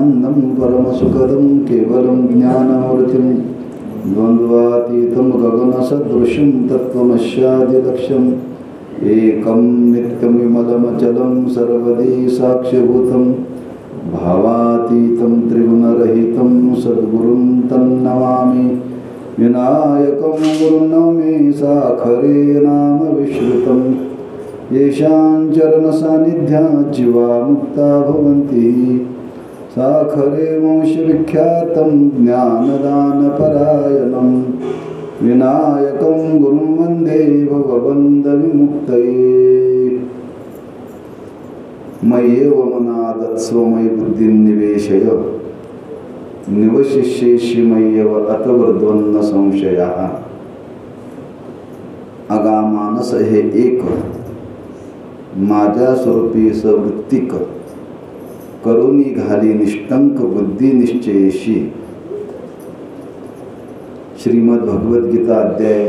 ज्ञानानन्दं परमसुखदं केवलं ज्ञानामृतं द्वन्द्वातीतं गगनसदृशं तत्त्वमस्यादिलक्ष्यम् एकं नित्यं विमलमचलं सर्वदी साक्ष्यभूतं भावातीतं त्रिगुणरहितं सद्गुरुं तन्नमामि विनायकं गुरुनमे साखरे नाम विश्रुतं येषां चरणसान्निध्यात् जीवा मुक्ता भवन्ति साखरे वंशविख्यातं ज्ञानदानपरायणं विनायकं गुरुं वन्दे भवबन्धविमुक्तये मय्येव मनादत्स्व मयि बुद्धिं निवेशय निवशिष्येषि मय्येव अतवर्द्वन्न संशयः अगामानस हे एक माझ्या स्वरूपी सवृत्तिक करुणी घाली निष्टंक बुद्धी निश्चयेशी. श्रीमद भगवद्गीता अध्याय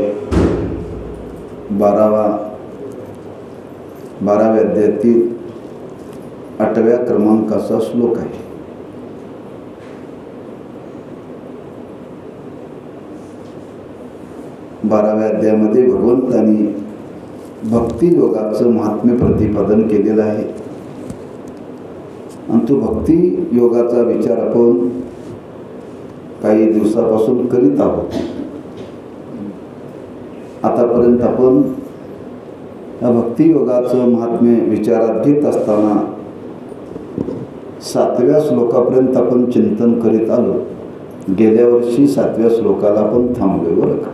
12व्या अध्यायातील 8व्या क्रमांकाचा श्लोक आहे. बाराव्या अध्यायामध्ये भगवंतांनी भक्ती योगाचं महात्म्य प्रतिपादन केलेलं आहे आणि तो भक्ती योगाचा विचार आपण काही दिवसापासून करीत आहोत. आतापर्यंत आपण या भक्ती योगाचं महात्म्य विचारात घेत असताना 7व्या श्लोकापर्यंत आपण चिंतन करीत आलो. गेल्या वर्षी 7व्या श्लोकाला आपण थांबलो बरं का.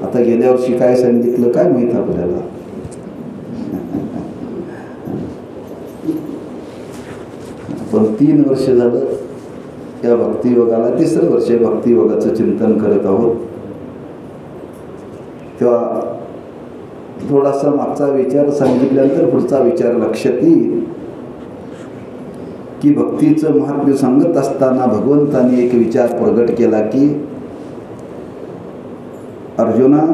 आता गेल्या वर्षी काय सांगितलं काय माहीत आपल्याला. पण 3 वर्ष झालं या भक्तियोगाला, 3रं वर्ष भक्तियोगाचं चिंतन करत आहोत. तेव्हा थोडासा मागचा विचार सांगितल्यानंतर पुढचा विचार लक्षात येईल की भक्तीचं महात्म्य सांगत असताना भगवंतांनी एक विचार प्रगट केला की अर्जुना,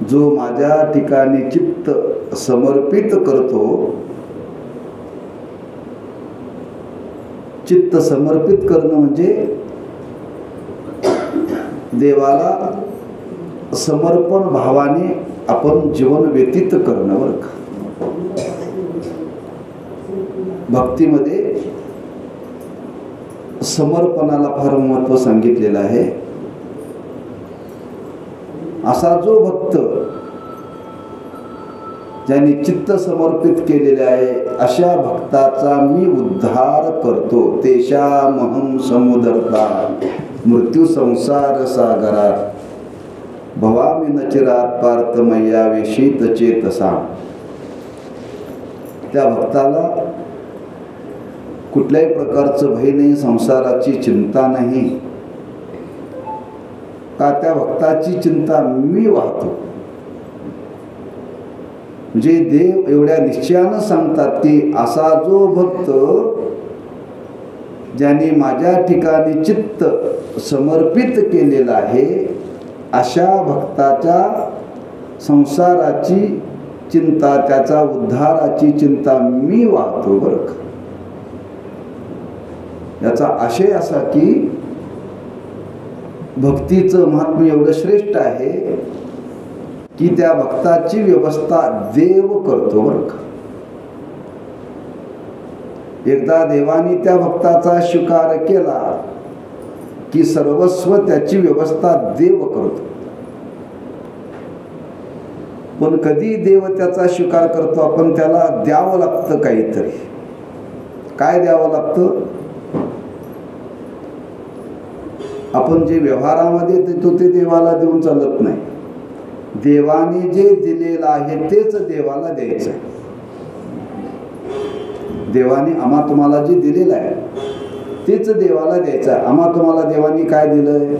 जो माझ्या ठिकाणी चित्त समर्पित करतो, चित्त समर्पित करणं म्हणजे देवाला समर्पण भावाने आपण जीवन व्यतीत करणं बरं का. भक्तीमध्ये समर्पणाला फार महत्त्व सांगितलेलं आहे. असा जो भक्त ज्यांनी चित्त समर्पित केलेले आहे अशा भक्ताचा मी उद्धार करतो. तेषामहं समुद्धर्ता मृत्यू संसार सागरात भवामि न चिरात पार्थ मय्या वेशित चेतसा. त्या भक्ताला कुठल्याही प्रकारचं भय नाही, संसाराची चिंता नाही. का त्या भक्ताची चिंता मी वाहतो. म्हणजे देव एवढ्या निश्चयानं सांगतात की असा जो भक्त ज्यांनी माझ्या ठिकाणी चित्त समर्पित केलेलं आहे अशा भक्ताच्या संसाराची चिंता, त्याचा उद्धाराची चिंता मी वाहतो बरं का. याचा आशय असा की भक्तीचं महात्म्य एवढं श्रेष्ठ आहे की त्या भक्ताची व्यवस्था देव करतो बरं का. एकदा देवाने त्या भक्ताचा स्वीकार केला की सर्वस्व त्याची व्यवस्था देव करतो. पण कधी देव त्याचा स्वीकार करतो, आपण त्याला द्यावं लागतं काहीतरी. काय द्यावं लागतं? आपण जे व्यवहारामध्ये देतो ते देवाला देऊन चालत नाही. देवाने जे दिलेलं आहे तेच देवाला द्यायचं आहे. देवाने आम्हा तुम्हाला जे दिलेलं आहे तेच देवाला द्यायचं आहे. आम्हा तुम्हाला देवाने काय दिलंय?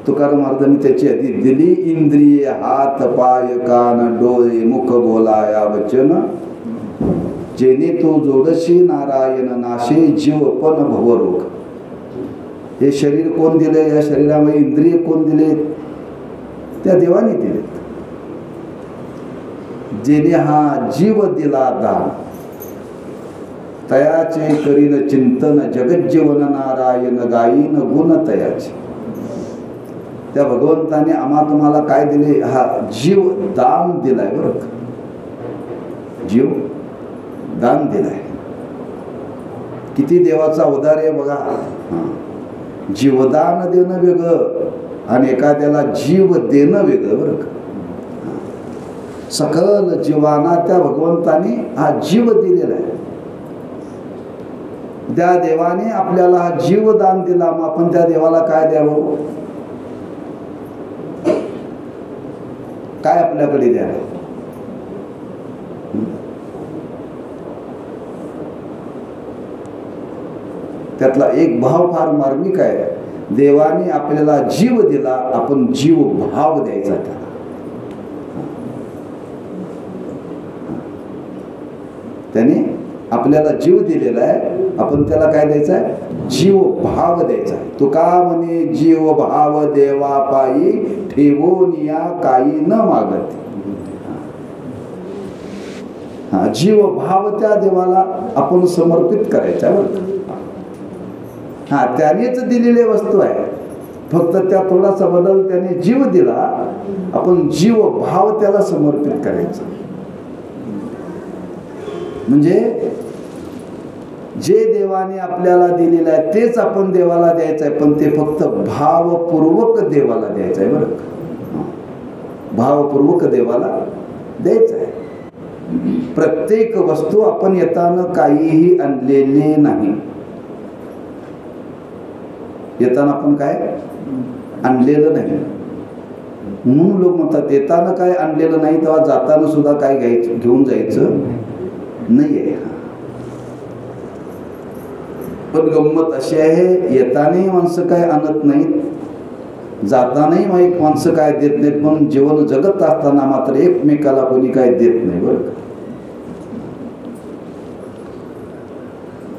तुकाराम महाराजांनी त्याची आधी दिली इंद्रिय, हात पाय कान डोळे मुख बोलाया वचन, जेणे तो जोडशी नारायण नाशे जीव पण भवरोग. हे शरीर कोण दिले? या शरीरामध्ये इंद्रिय कोण दिले? त्या देवाने दिलेत. जेणे हा जीव दिला दान, तयाचे करीन चिंतन जगज्जीवन नारायण गायीन गुण तयाचे. त्या भगवंताने आम्हा तुम्हाला काय दिले? हा जीव दान दिलाय बरं का, जीव दान दिलाय. किती देवाचा अवतार आहे बघा. जीवदान देणं वेगळं आणि एखाद्याला जीव देणं वेगळं बरं का. सकल जीवांना त्या भगवंताने हा जीव दिलेला आहे. त्या देवाने आपल्याला हा जीव दान दिला, मग आपण त्या देवाला काय द्यावं? काय आपल्याकडे द्यावं? त्यातला एक भाव फार मार्मिक आहे. देवाने आपल्याला जीव दिला, आपण जीव भाव द्यायचा त्याला. त्याने आपल्याला जीव दिलेला आहे, आपण त्याला काय द्यायचा आहे? जीव भाव द्यायचा. तुका म्हणे जीव भाव देवा पायी, ठेवोनिया काही न मागते. हा जीव भाव त्या देवाला आपण समर्पित करायचा बरं. हा त्यानेच दिलेली वस्तू आहे, फक्त त्या थोडासा बदल, त्याने जीव दिला, आपण जीव भाव त्याला समर्पित करायचा. म्हणजे जे देवाने आपल्याला दिलेलं आहे तेच आपण देवाला द्यायचं आहे, पण ते फक्त भावपूर्वक देवाला द्यायचं आहे बरं. भावपूर्वक देवाला द्यायचं आहे. प्रत्येक वस्तू आपण येताना काहीही आणलेली नाही. येताना आपण काय आणलेलं नाही, म्हणून लोक म्हणतात येताना काय आणलेलं नाही, तेव्हा जाताना सुद्धा काय घ्यायचं, घेऊन जायचं नाहीये. पण गंमत अशी आहे, येतानाही माणसं काय आणत नाहीत, जातानाही माणसं काय देत नाहीत, पण जीवन जगत असताना मात्र एकमेकाला कोणी काय देत नाही बरं का.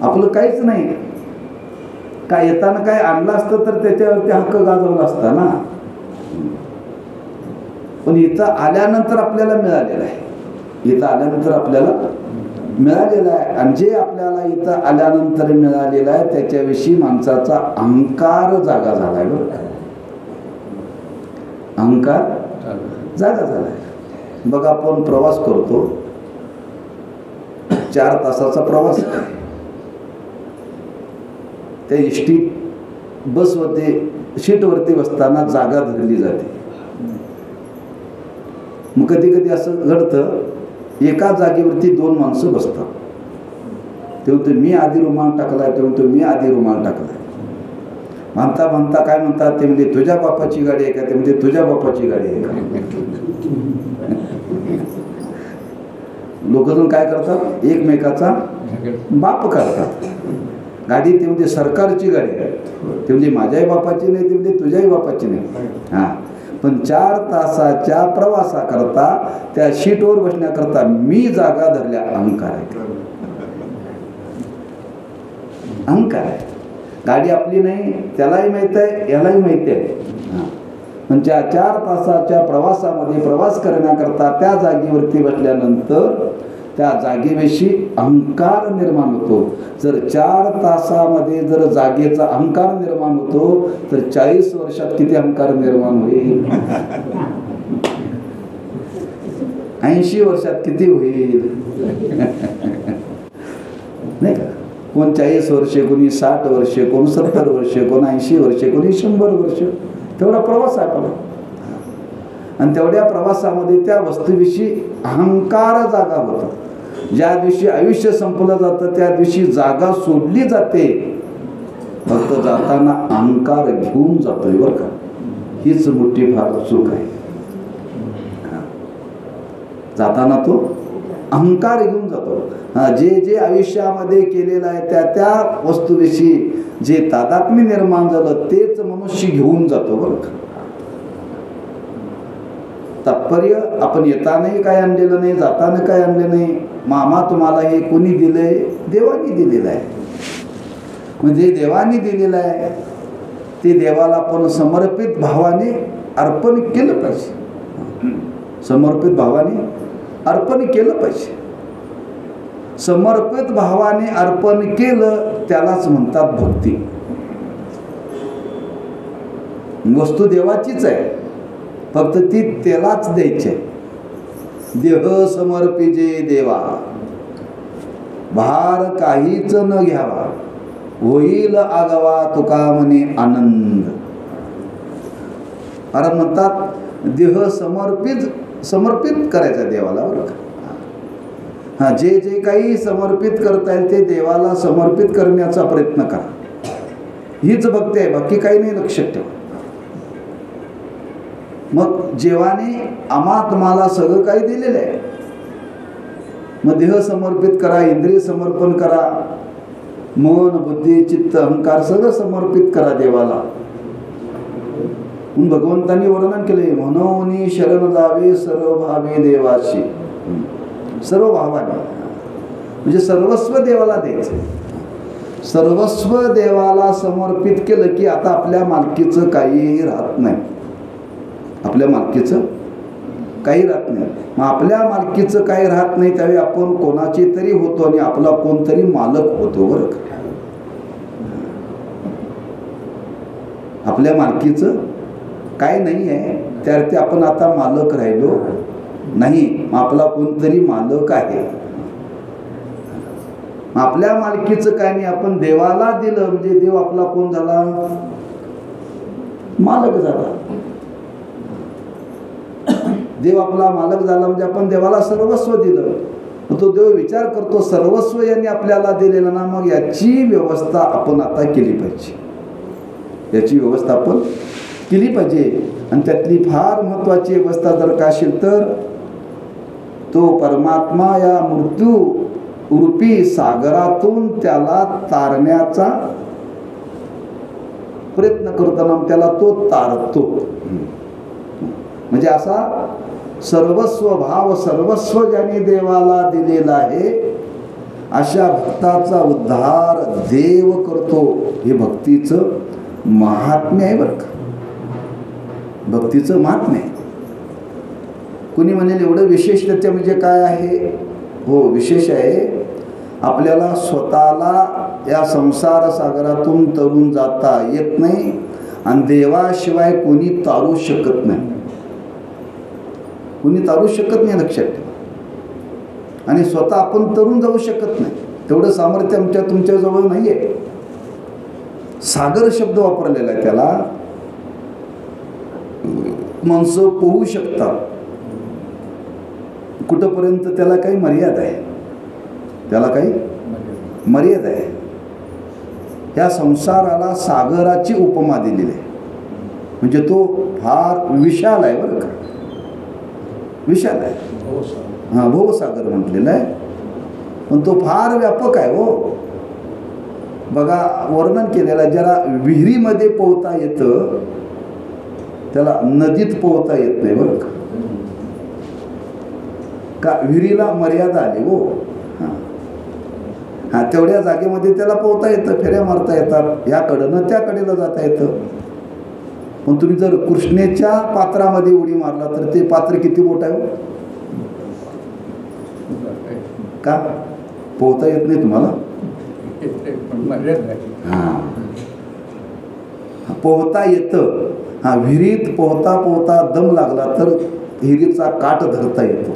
आपलं काहीच नाही. काय येताना काय आणलं असतं तर त्याच्यावरती हक्क गाजवला असता ना, पण इथं आल्यानंतर आपल्याला मिळालेलं आहे. इथं आल्यानंतर आपल्याला मिळालेलं आहे, आणि जे आपल्याला इथं आल्यानंतर मिळालेलं आहे त्याच्याविषयी माणसाचा अहंकार जागा झालाय बरं. अहंकार जागा झालाय. बघा आपण प्रवास करतो, 4 तासाचा प्रवास, त्या एसटी बसवरती सीटवरती बसताना जागा धरली जाते. मग कधी कधी असं घडतं, एका जागेवरती 2 माणसं बसतात. ते म्हणतो मी आधी रुमाल टाकलाय, ते म्हणतो मी आधी रुमाल टाकलाय. म्हणता म्हणता काय म्हणतात ते, म्हणजे तुझ्या बापाची गाडी आहे का, ते म्हणजे तुझ्या बापाची गाडी आहे का. लोक जण काय करतात, एकमेकाचा बाप करतात. गाडी ते म्हणजे सरकारची गाडी आहे, ते म्हणजे माझ्याही बापाची नाही, ते म्हणजे तुझ्याही बापाची नाही. हां, पण 4 तासाच्या प्रवासाकरता त्या सीटवर बसण्याकरता मी जागा धरल्या. अहंकार आहे, अहंकार आहे. गाडी आपली नाही, त्यालाही माहित आहे, यालाही माहिती आहे. पण त्या 4 तासाच्या प्रवासामध्ये प्रवास करण्याकरता त्या जागेवरती बसल्यानंतर त्या जागेविषयी अहंकार निर्माण होतो. जर 4 तासामध्ये जर जागेचा अहंकार निर्माण होतो तर 40 वर्षात किती अहंकार निर्माण होईल, 80 वर्षात किती होईल नाही का. कोण 40 वर्षे, कोणी 60 वर्षे, कोण 70 वर्षे, कोण 80 वर्षे, कोणी 100 वर्ष. तेवढा प्रवास आहे आपला, आणि तेवढ्या प्रवासामध्ये त्या वस्तूविषयी अहंकार जागा होतो. ज्या दिवशी आयुष्य संपलं जातं त्या दिवशी जागा सोडली जाते, फक्त जाताना अहंकार घेऊन जातोय बरं का. हीच मोठी फार चूक आहे. जाताना तो अहंकार घेऊन जातो. जे जे आयुष्यामध्ये केलेलं आहे त्या त्या वस्तूविषयी जे तादात्म्य निर्माण झालं तेच मनुष्य घेऊन जातो बरं का. तात्पर्य, आपण येतानाही काय आणलेलं नाही, जाताना काय आणलं नाही. मामा तुम्हाला हे कोणी दिलंय, देवानी दिलेलं आहे. म्हणजे देवानी दिलेलं आहे ते देवाला आपण समर्पित भावाने अर्पण केलं पाहिजे. समर्पित भावाने अर्पण केलं पाहिजे. समर्पित भावाने अर्पण केलं त्यालाच म्हणतात भक्ती. वस्तू देवाचीच आहे, फक्त ती त्यालाच द्यायची आहे. देह समर्पिजे देवा, भार काहीच न घ्यावा, होईल आगवा तुका म्हणे आनंद. कारण म्हणतात देह समर्पित करायचा देवाला बरं का. जे जे काही समर्पित करता येईल ते देवाला समर्पित करण्याचा प्रयत्न करा. हीच भक्ती आहे, बाकी काही नाही, लक्षात ठेवा. मग जेव्हाने आम्हा तुम्हाला सगळं काही दिलेलं आहे, मग देह समर्पित करा, इंद्रिय समर्पण करा, मन बुद्धी चित्त अहंकार सगळं समर्पित करा देवाला. भगवंतांनी वर्णन केले, म्हणून शरण जावे सर्व भावे देवाशी. सर्व भावाने म्हणजे सर्वस्व देवाला द्यायचं. सर्वस्व देवाला समर्पित केलं की आता आपल्या मालकीचं काहीही राहत नाही. आपल्या मालकीचं काही राहत नाही. मग आपल्या मालकीचं काही राहत नाही त्यावेळी आपण कोणाची तरी होतो आणि आपला कोणतरी मालक होतो बरं का. आपल्या मालकीचं काय नाही आहे त्यावरती आपण आता मालक राहिलो नाही. मग आपला कोणतरी मालक आहे. आपल्या मालकीचं काय नाही, आपण देवाला दिलं म्हणजे देव आपला कोण झाला, मालक झाला. देव आपला मालक झाला म्हणजे आपण देवाला सर्वस्व दिलं. मग तो देव विचार करतो सर्वस्व यांनी आपल्याला दिलेलं ना, मग याची व्यवस्था आपण आता केली पाहिजे. याची व्यवस्था आपण केली पाहिजे. आणि त्यातली फार महत्त्वाची व्यवस्था जर का असेल तर तो परमात्मा या मृत्यू रूपी सागरातून त्याला तारण्याचा प्रयत्न करताना त्याला तो तारतो. म्हणजे असा सर्वस्व भाव सर्वस्व ज्याने देवाला दिलेला आहे अशा भक्ताचा उद्धार देव करतो. हे भक्तीचं महात्म्य आहे बरं का. भक्तीचं महात्म्य आहे. कुणी म्हणेल एवढं विशेष त्याच्या म्हणजे काय आहे. हो, विशेष आहे. आपल्याला स्वतःला या संसार सागरातून तरून जाता येत नाही आणि देवाशिवाय कोणी तारू शकत नाही. कुणी तारू शकत नाही, लक्षात ठेवा. आणि स्वतः आपण तरून जाऊ शकत नाही, तेवढं सामर्थ्य आमच्या तुमच्याजवळ नाही आहे. सागर शब्द वापरलेला आहे. त्याला माणसं पोहू शकतात कुठंपर्यंत, त्याला काही मर्यादा आहे. त्याला काही मर्यादा आहे. या संसाराला सागराची उपमा दिलेली आहे. म्हणजे तो फार विशाल आहे बरं का. विशाल आहे. हां, भवसागर म्हटलेला आहे. पण तो फार व्यापक आहे. हो, बघा वर्णन केलेलं आहे. ज्याला विहिरीमध्ये पोहता येतं त्याला नदीत पोहता येत नाही बरं का. का विहिरीला मर्यादा आली. हो, हां, तेवढ्या जागेमध्ये त्याला पोहता येतं, फेऱ्या मारता येतात, याकडनं त्या कडेला जाता येतं. पण तुम्ही जर कृष्णेच्या पात्रामध्ये उडी मारला तर ते पात्र किती मोठं आहे. का पोहता येत नाही तुम्हाला. हां, पोहता येतं. हां, विहिरीत पोहता पोहता दम लागला तर विहिरीचा काठ धरता येतो.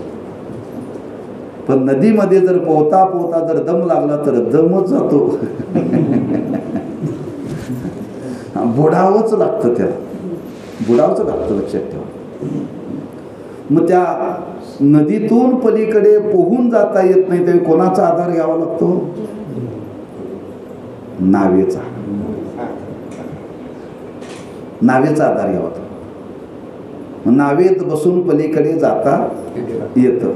पण नदीमध्ये जर पोहता पोहता जर दम लागला तर दमच जातो. बुडावंच लागतं, त्याला बुडावंच लागतं, लक्षात ठेवा. मग त्या नदीतून पलीकडे पोहून जाता येत नाही तेव्हा कोणाचा आधार घ्यावा लागतो. नावेचा. नावेचा आधार घ्यावा लागतो. नावेत बसून पलीकडे जाता येतं.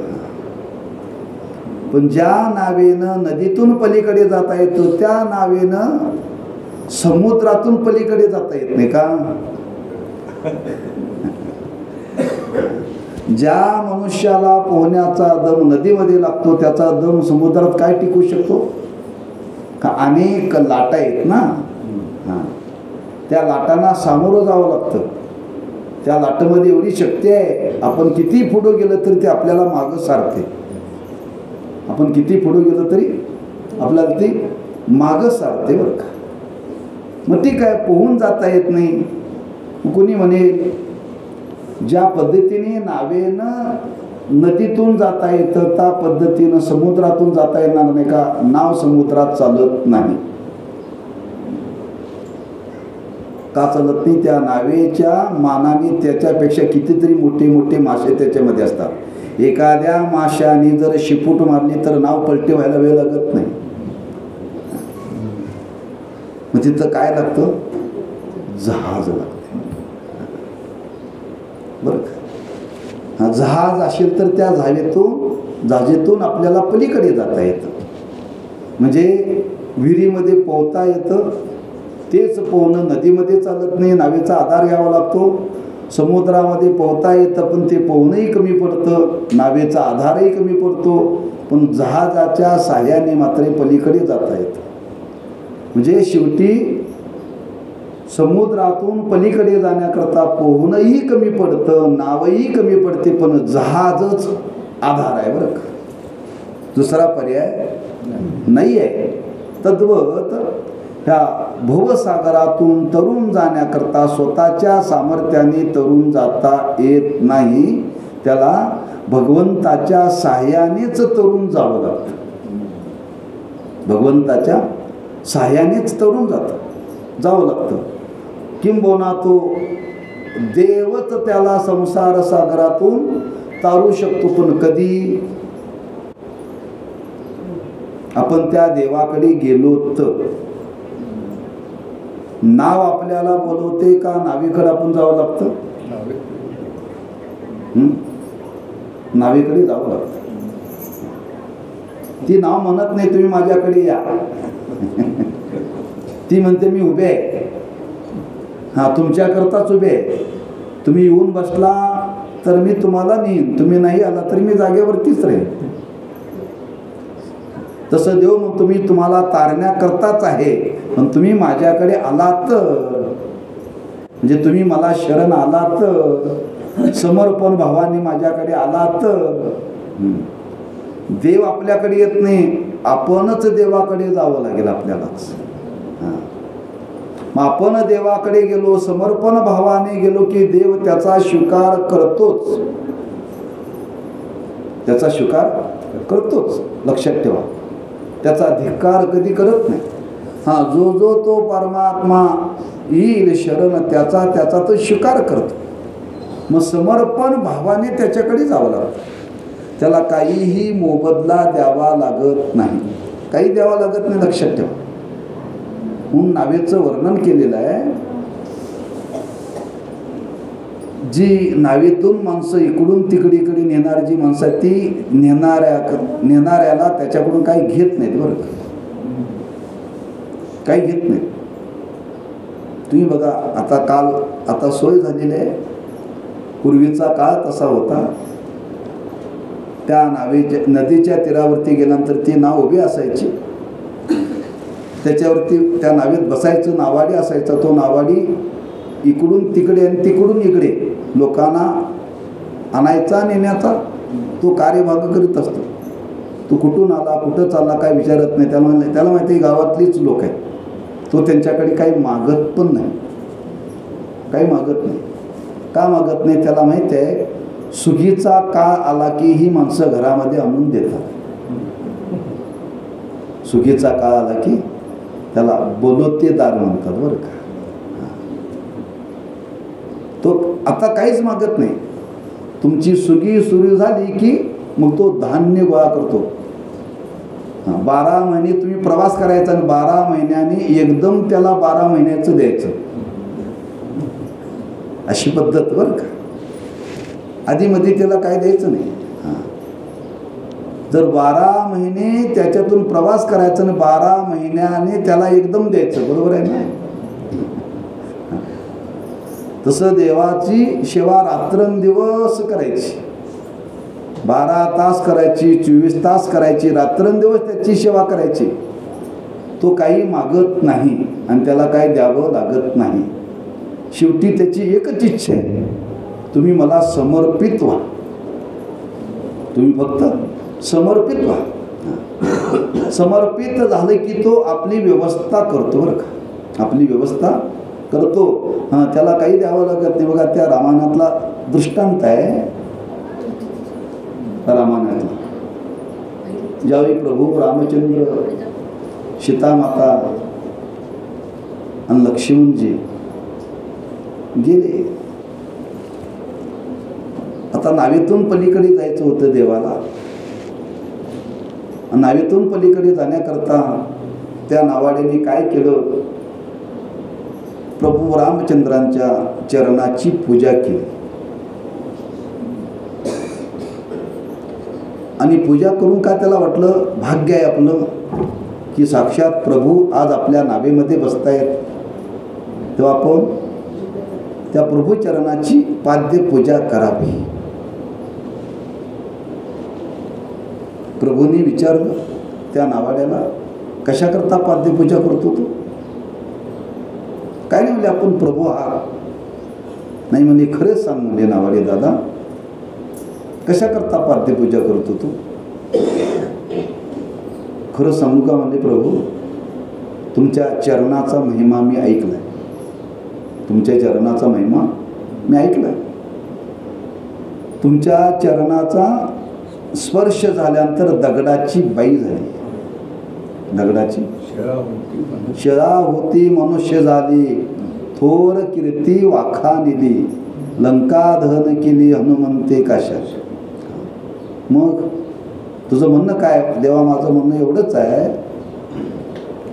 पण ज्या नावेनं नदीतून पलीकडे जाता येतो त्या नावेनं समुद्रातून पलीकडे जाता येत नाही का. ज्या मनुष्याला पोहण्याचा दम नदीमध्ये लागतो त्याचा दम समुद्रात काय टिकू शकतो का. अनेक लाटा आहेत ना. हां, त्या लाटांना सामोरं जावं लागतं. त्या लाटेमध्ये एवढी शक्ती आहे, आपण किती पुढं गेलं तरी ते आपल्याला मागं सारते. आपण किती पुढं गेलं तरी आपल्याला ती मागं सारते बरं का. मग ठीक आहे, पोहून जाता येत नाही. कोणी म्हणेल ज्या पद्धतीने नावेनं नदीतून जाता येतं त्या पद्धतीनं समुद्रातून जाता येणार नाही का? नाव समुद्रात चालत नाही. का चालत नाही? त्या नावेच्या मानाने त्याच्यापेक्षा कितीतरी मोठे मोठे मासे त्याच्यामध्ये असतात. एखाद्या माशाने जर शिपूट मारली तर नाव पलटी व्हायला वेळ लागत नाही. मग तिथं काय लागतं? जहाज लागतं बरं का. जहाज असेल तर त्या जहाजेतून आपल्याला पलीकडे जाता येतं. म्हणजे विहिरीमध्ये पोहता येतं. तेच पोहणं नदीमध्ये चालत नाही, नावेचा आधार घ्यावा लागतो. समुद्रामध्ये पोहता येतं पण ते पोहणंही कमी पडतं, नावेचा आधारही कमी पडतो. पण जहाजाच्या साह्याने मात्र पलीकडे जाता येतं. म्हणजे शेवटी समुद्रातून पलीकडे जाण्याकरता पोहणंही कमी पडतं, नावही कमी पडते, पण जहाजच आधार आहे बरं का. दुसरा पर्याय नाही आहे. तद्वत ह्या भवसागरातून तरुण जाण्याकरता स्वतःच्या सामर्थ्याने तरुण जाता येत नाही. त्याला भगवंताच्या साह्यानेच तरुण जावं लागतं. भगवंताच्या साह्यानेच तरुण जावं लागतं. किंबहुना तो देवच त्याला संसार सागरातून तारू शकतो. पण कधी आपण त्या देवाकडे गेलो तर नाव आपल्याला बोलवते का नावीकडे आपण जावं लागतं? नावीकडे जावं लागतं. ती नाव म्हणत नाही तुम्ही माझ्याकडे या. ती म्हणते मी उभे आहे. तुमच्याकरताच उभे आहे. तुम्ही येऊन बसला तर मी तुम्हाला नेईन, तुम्ही नाही आला तरी मी जागेवरतीच राहीन. तसं देव म्हणतो मी तुम्हाला तारण्याकरताच आहे, पण तुम्ही माझ्याकडे आलात म्हणजे तुम्ही मला शरण आलात, समर्पण भावाने माझ्याकडे आलात. देव आपल्याकडे येत नाही, आपणच देवाकडे जावं लागेल आपल्यालाच. मग आपण देवाकडे गेलो, समर्पण भावाने गेलो की देव त्याचा स्वीकार करतोच. त्याचा स्वीकार करतोच, लक्षात ठेवा. त्याचा धिक्कार कधी करत नाही. जो तो परमात्मा येईल शरण त्याचा तो स्वीकार करतो. मग समर्पण भावाने त्याच्याकडे जावं लागतं. त्याला काहीही मोबदला द्यावा लागत नाही, काही द्यावा लागत नाही, लक्षात ठेवा. म्हणून नावेचं वर्णन केलेलं आहे. जी नावेतून माणसं इकडून तिकडीकडे नेणारी जी माणसं आहेत ती नेणाऱ्याला त्याच्याकडून काही घेत नाहीत बरं का. काही घेत नाहीत. तुम्ही बघा आता सोय झालेली आहे. पूर्वीचा काळ तसा होता. त्या नदीच्या तीरावरती गेल्यानंतर ती नाव उभी असायची. त्याच्यावरती त्या नावेत बसायचं, नावाडी असायचा. तो नावाडी इकडून तिकडे आणि तिकडून इकडे लोकांना आणायचा नेण्याचा तो कार्यभाग करीत असतो. तो कुठून आला, कुठं चालला काय विचारत नाही. त्याला माहिती आहे गावातलीच लोक आहेत. तो त्यांच्याकडे काही मागत पण नाही, काही मागत नाही. का मागत नाही? त्याला माहिती आहे सुगीचा काळ आला की ही माणसं घरामध्ये आणून देतात. सुगीचा काळ आला की त्याला बोलतेदार म्हणतात बरं का. तो आता काहीच मागत नाही. तुमची सुगी सुरू झाली की मग तो धान्य गोळा करतो. 12 महिने तुम्ही प्रवास करायचा आणि 12 महिन्याने एकदम त्याला 12 महिन्याचं द्यायचं, अशी पद्धत बरं का. आधीमध्ये त्याला काय द्यायचं नाही. जर 12 महिने त्याच्यातून प्रवास करायचा आणि 12 महिन्याने त्याला एकदम द्यायचं, बरोबर आहे ना. तसं देवाची सेवा रात्रंदिवस करायची. 12 तास करायची, 24 तास करायची, रात्रंदिवस त्याची सेवा करायची. तो काही मागत नाही आणि त्याला काही द्यावं लागत नाही. शेवटी त्याची एकच इच्छा आहे तुम्ही मला समर्पित व्हा. तुम्ही फक्त समर्पित व्हा. समर्पित झालं की तो आपली व्यवस्था करतो बरं का, आपली व्यवस्था करतो. त्याला काही द्यावं लागत नाही. बघा त्या रामायणातला दृष्टांत आहे. रामायणातला ज्यावेळी प्रभू रामचंद्र, सीतामाता आणि लक्ष्मणजी गेले. आता नावेतून पलीकडे जायचं होतं देवाला. नावेतून पलीकडे जाण्याकरता त्या नावाड्याने काय केलं, प्रभू रामचंद्रांच्या चरणाची पूजा केली. आणि पूजा करून का त्याला वाटलं भाग्य आहे आपलं की साक्षात प्रभू आज आपल्या नावेमध्ये बसतायत. तेव्हा आपण त्या प्रभू चरणाची पाद्य पूजा करावी. प्रभूंनी विचारलं त्या नावाड्याला, कशा करता पाद्यपूजा करतो तू? काय नाही म्हणजे आपण प्रभू आहात. नाही म्हणजे खरंच सांग म्हणजे नावाडे दादा, कशा करता पाद्यपूजा करतो तू? खरं सांगू का म्हणजे प्रभू, तुमच्या चरणाचा महिमा मी ऐकलाय. तुमच्या चरणाचा महिमा मी ऐकलाय. तुमच्या चरणाचा स्पर्श झाल्यानंतर दगडाची बाई झाली. दगडाची शिळा होती मनुष्य झाली. थोर कीर्ती वाखानिली, लंका दहन केली हनुमंते काशा. मग तुझं म्हणणं काय देवा? माझं म्हणणं एवढंच आहे,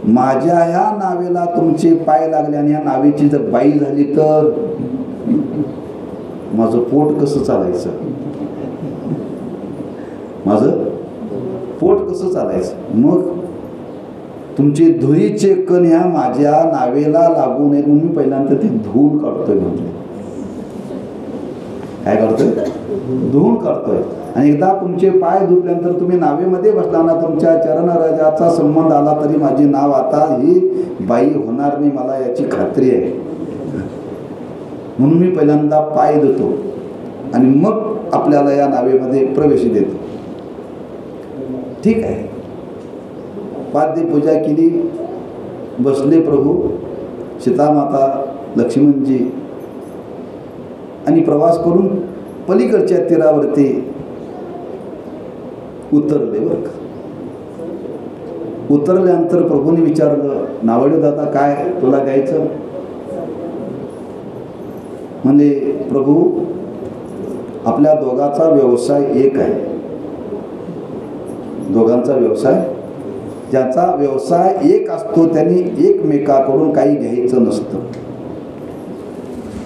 माझ्या ह्या नावेला तुमचे पाय लागले आणि ह्या नावेची जर बाई झाली तर माझं पोट कसं चालायचं? माझं पोट कसं चालायचं? मग तुमचे धुळीचे कण ह्या माझ्या नावेला लागू नये म्हणून मी पहिल्यांदा ते धुवून काढतोय. म्हणजे काय करतोय? धुवून काढतोय. आणि एकदा तुमचे पाय धुतल्यानंतर तुम्ही नावेमध्ये बसला ना, तुमच्या चरणराजाचा संबंध आला तरी माझे नाव आता ही बाई होणार नाही, मला याची खात्री आहे. म्हणून मी पहिल्यांदा पाय धुतो आणि मग आपल्याला या नावेमध्ये प्रवेश देतो. ठीक आहे. पाद्यपूजा केली. बसले प्रभू, सीतामाता, लक्ष्मणजी आणि प्रवास करून पलीकडच्या तीरावरती उतरले. बरं का, उतरल्यानंतर प्रभूने विचारलं, नावडे दादा काय तुला द्यायचं? म्हणजे प्रभू, आपल्या दोघांचा व्यवसाय एक आहे. दोघांचा व्यवसाय, ज्याचा व्यवसाय एक असतो त्यांनी एकमेकाकडून काही घ्यायचं नसतं.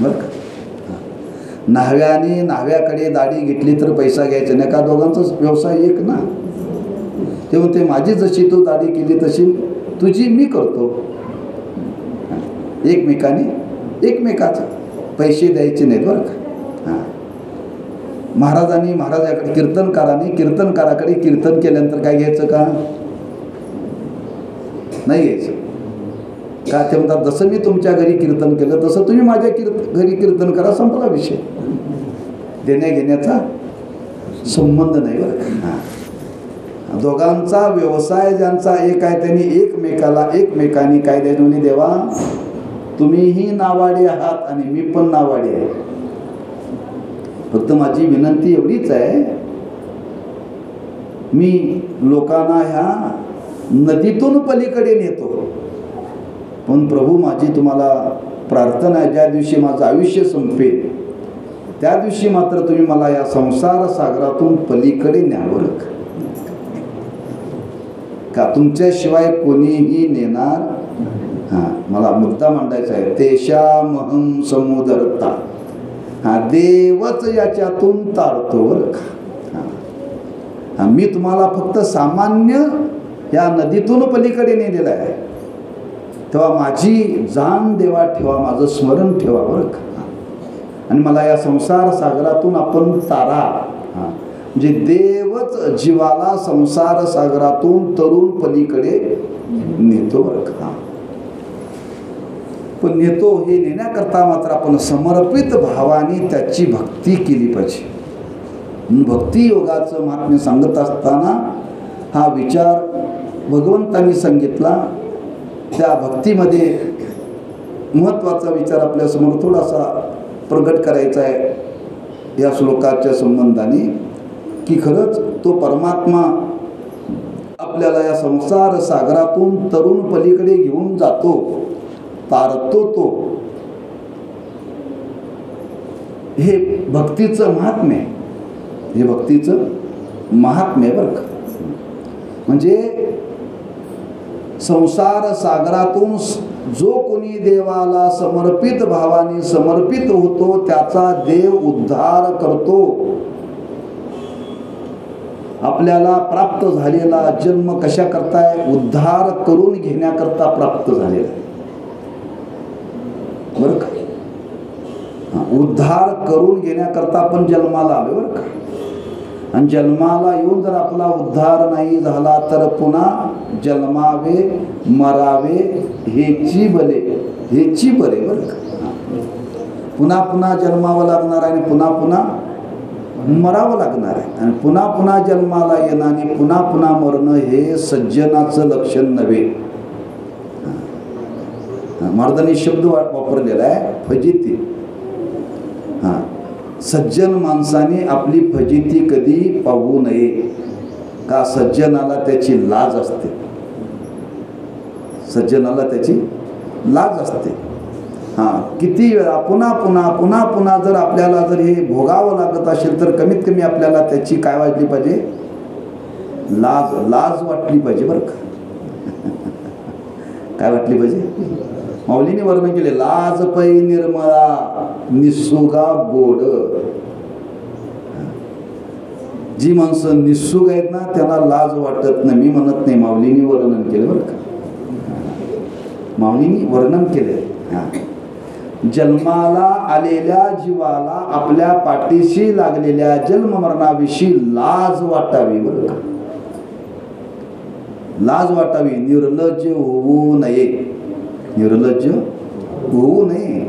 बरं का, न्हाव्याने न्हाव्याकडे दाढी घेतली तर पैसा घ्यायचा नाही का? दोघांचा व्यवसाय एक ना. तेव्हा ते माझी जशी तू दाढी केली तशी तुझी मी करतो. एकमेकाने एकमेकाचा पैसे द्यायचे नाहीत. बरं का, महाराजांनी महाराजाकडे कीर्तनकाराकडे कीर्तन केल्यानंतर काय घ्यायचं का? नाही घ्यायचं का? ते म्हणतात जसं मी तुमच्या घरी कीर्तन केलं तसं तुम्ही माझ्या घरी कीर्तन करा, संपला विषय. देण्या घेण्याचा संबंध नाही. बरं, दोघांचा व्यवसाय ज्यांचा एक आहे त्यांनी एकमेकांनी काय द्यायचं? म्हणजे देवा, तुम्हीही नावाडी आहात आणि मी पण नावाडी आहे. फक्त माझी विनंती एवढीच आहे, मी लोकांना ह्या नदीतून पलीकडे नेतो, पण प्रभू माझी तुम्हाला प्रार्थना आहे, ज्या दिवशी माझं आयुष्य संपेल त्या दिवशी मात्र तुम्ही मला या संसार सागरातून पलीकडे न्यावं का? तुमच्याशिवाय कोणीही नेणार. मला मुद्दा मांडायचा आहे. तेषामहं समुदरता, देवच याच्यातून तारतो. बरं का, मी तुम्हाला फक्त सामान्य या नदीतून पलीकडे नेलेलं आहे. तेव्हा माझी जाण देवा ठेवा, माझं स्मरण ठेवा. बरं का, आणि मला या संसार सागरातून आपण तारा. म्हणजे देवच जीवाला संसार सागरातून तरुण पलीकडे नेतो. बरं का, पण नेतो हे नेण्याकरता मात्र आपण समर्पित भावाने त्याची भक्ती केली पाहिजे. भक्ती योगाचं महात्म्य सांगत असताना हा विचार भगवंतांनी सांगितला. त्या भक्तीमध्ये महत्त्वाचा विचार आपल्यासमोर थोडासा प्रगट करायचा आहे या श्लोकाच्या संबंधाने, की खरंच तो परमात्मा आपल्याला या संसार सागरातून तरुण पलीकडे घेऊन जातो, तारतो तो. हे भक्तीचं महात्म्य, हे भक्तीचं महात्म्य बरं का. म्हणजे संसार सागरातून जो कोणी देवाला समर्पित भावाने समर्पित होतो त्याचा देव उद्धार करतो. आपल्याला प्राप्त झालेला जन्म कशा करताय? उद्धार करून घेण्याकरता प्राप्त झालेला आहे बरं का. उद्धार करून घेण्याकरता आपण जन्माला आलो बरं का. आणि जन्माला येऊन जर आपला उद्धार नाही झाला तर पुन्हा जन्मावे मरावे हेची बरे बरं का. पुन्हा पुन्हा जन्मावं लागणार आहे आणि पुन्हा पुन्हा मरावं लागणार आहे. आणि पुन्हा पुन्हा जन्माला येणं आणि पुन्हा पुन्हा मरणं हे सज्जनाचं लक्षण नव्हे. महाराजांनी शब्द वापरलेला आहे फजिती. सज्जन माणसाने आपली फजिती कधी पाहू नये, का सज्जनाला त्याची लाज असते. सज्जनाला त्याची लाज असते. किती वेळा पुन्हा पुन्हा पुन्हा पुन्हा जर आपल्याला जर हे भोगावं लागत असेल तर कमीत कमी आपल्याला त्याची काय वाटली पाहिजे? लाज वाटली पाहिजे बरं का. काय वाटली पाहिजे? माऊलीने वर्णन केले, लाज पै निर्मळा निस्सुगा गोड. जी माणसं निस्सुग आहेत ना त्यांना लाज वाटत नाही. मी म्हणत नाही, माऊलीने वर्णन केलं बरं का. माऊलीने वर्णन केले. जन्माला आलेल्या जीवाला आपल्या पाठीशी लागलेल्या जन्ममरणाविषयी लाज वाटावी बरं का. लाज वाटावी. निर्लज्ज होऊ नये. निर्लज्ज होऊ नये.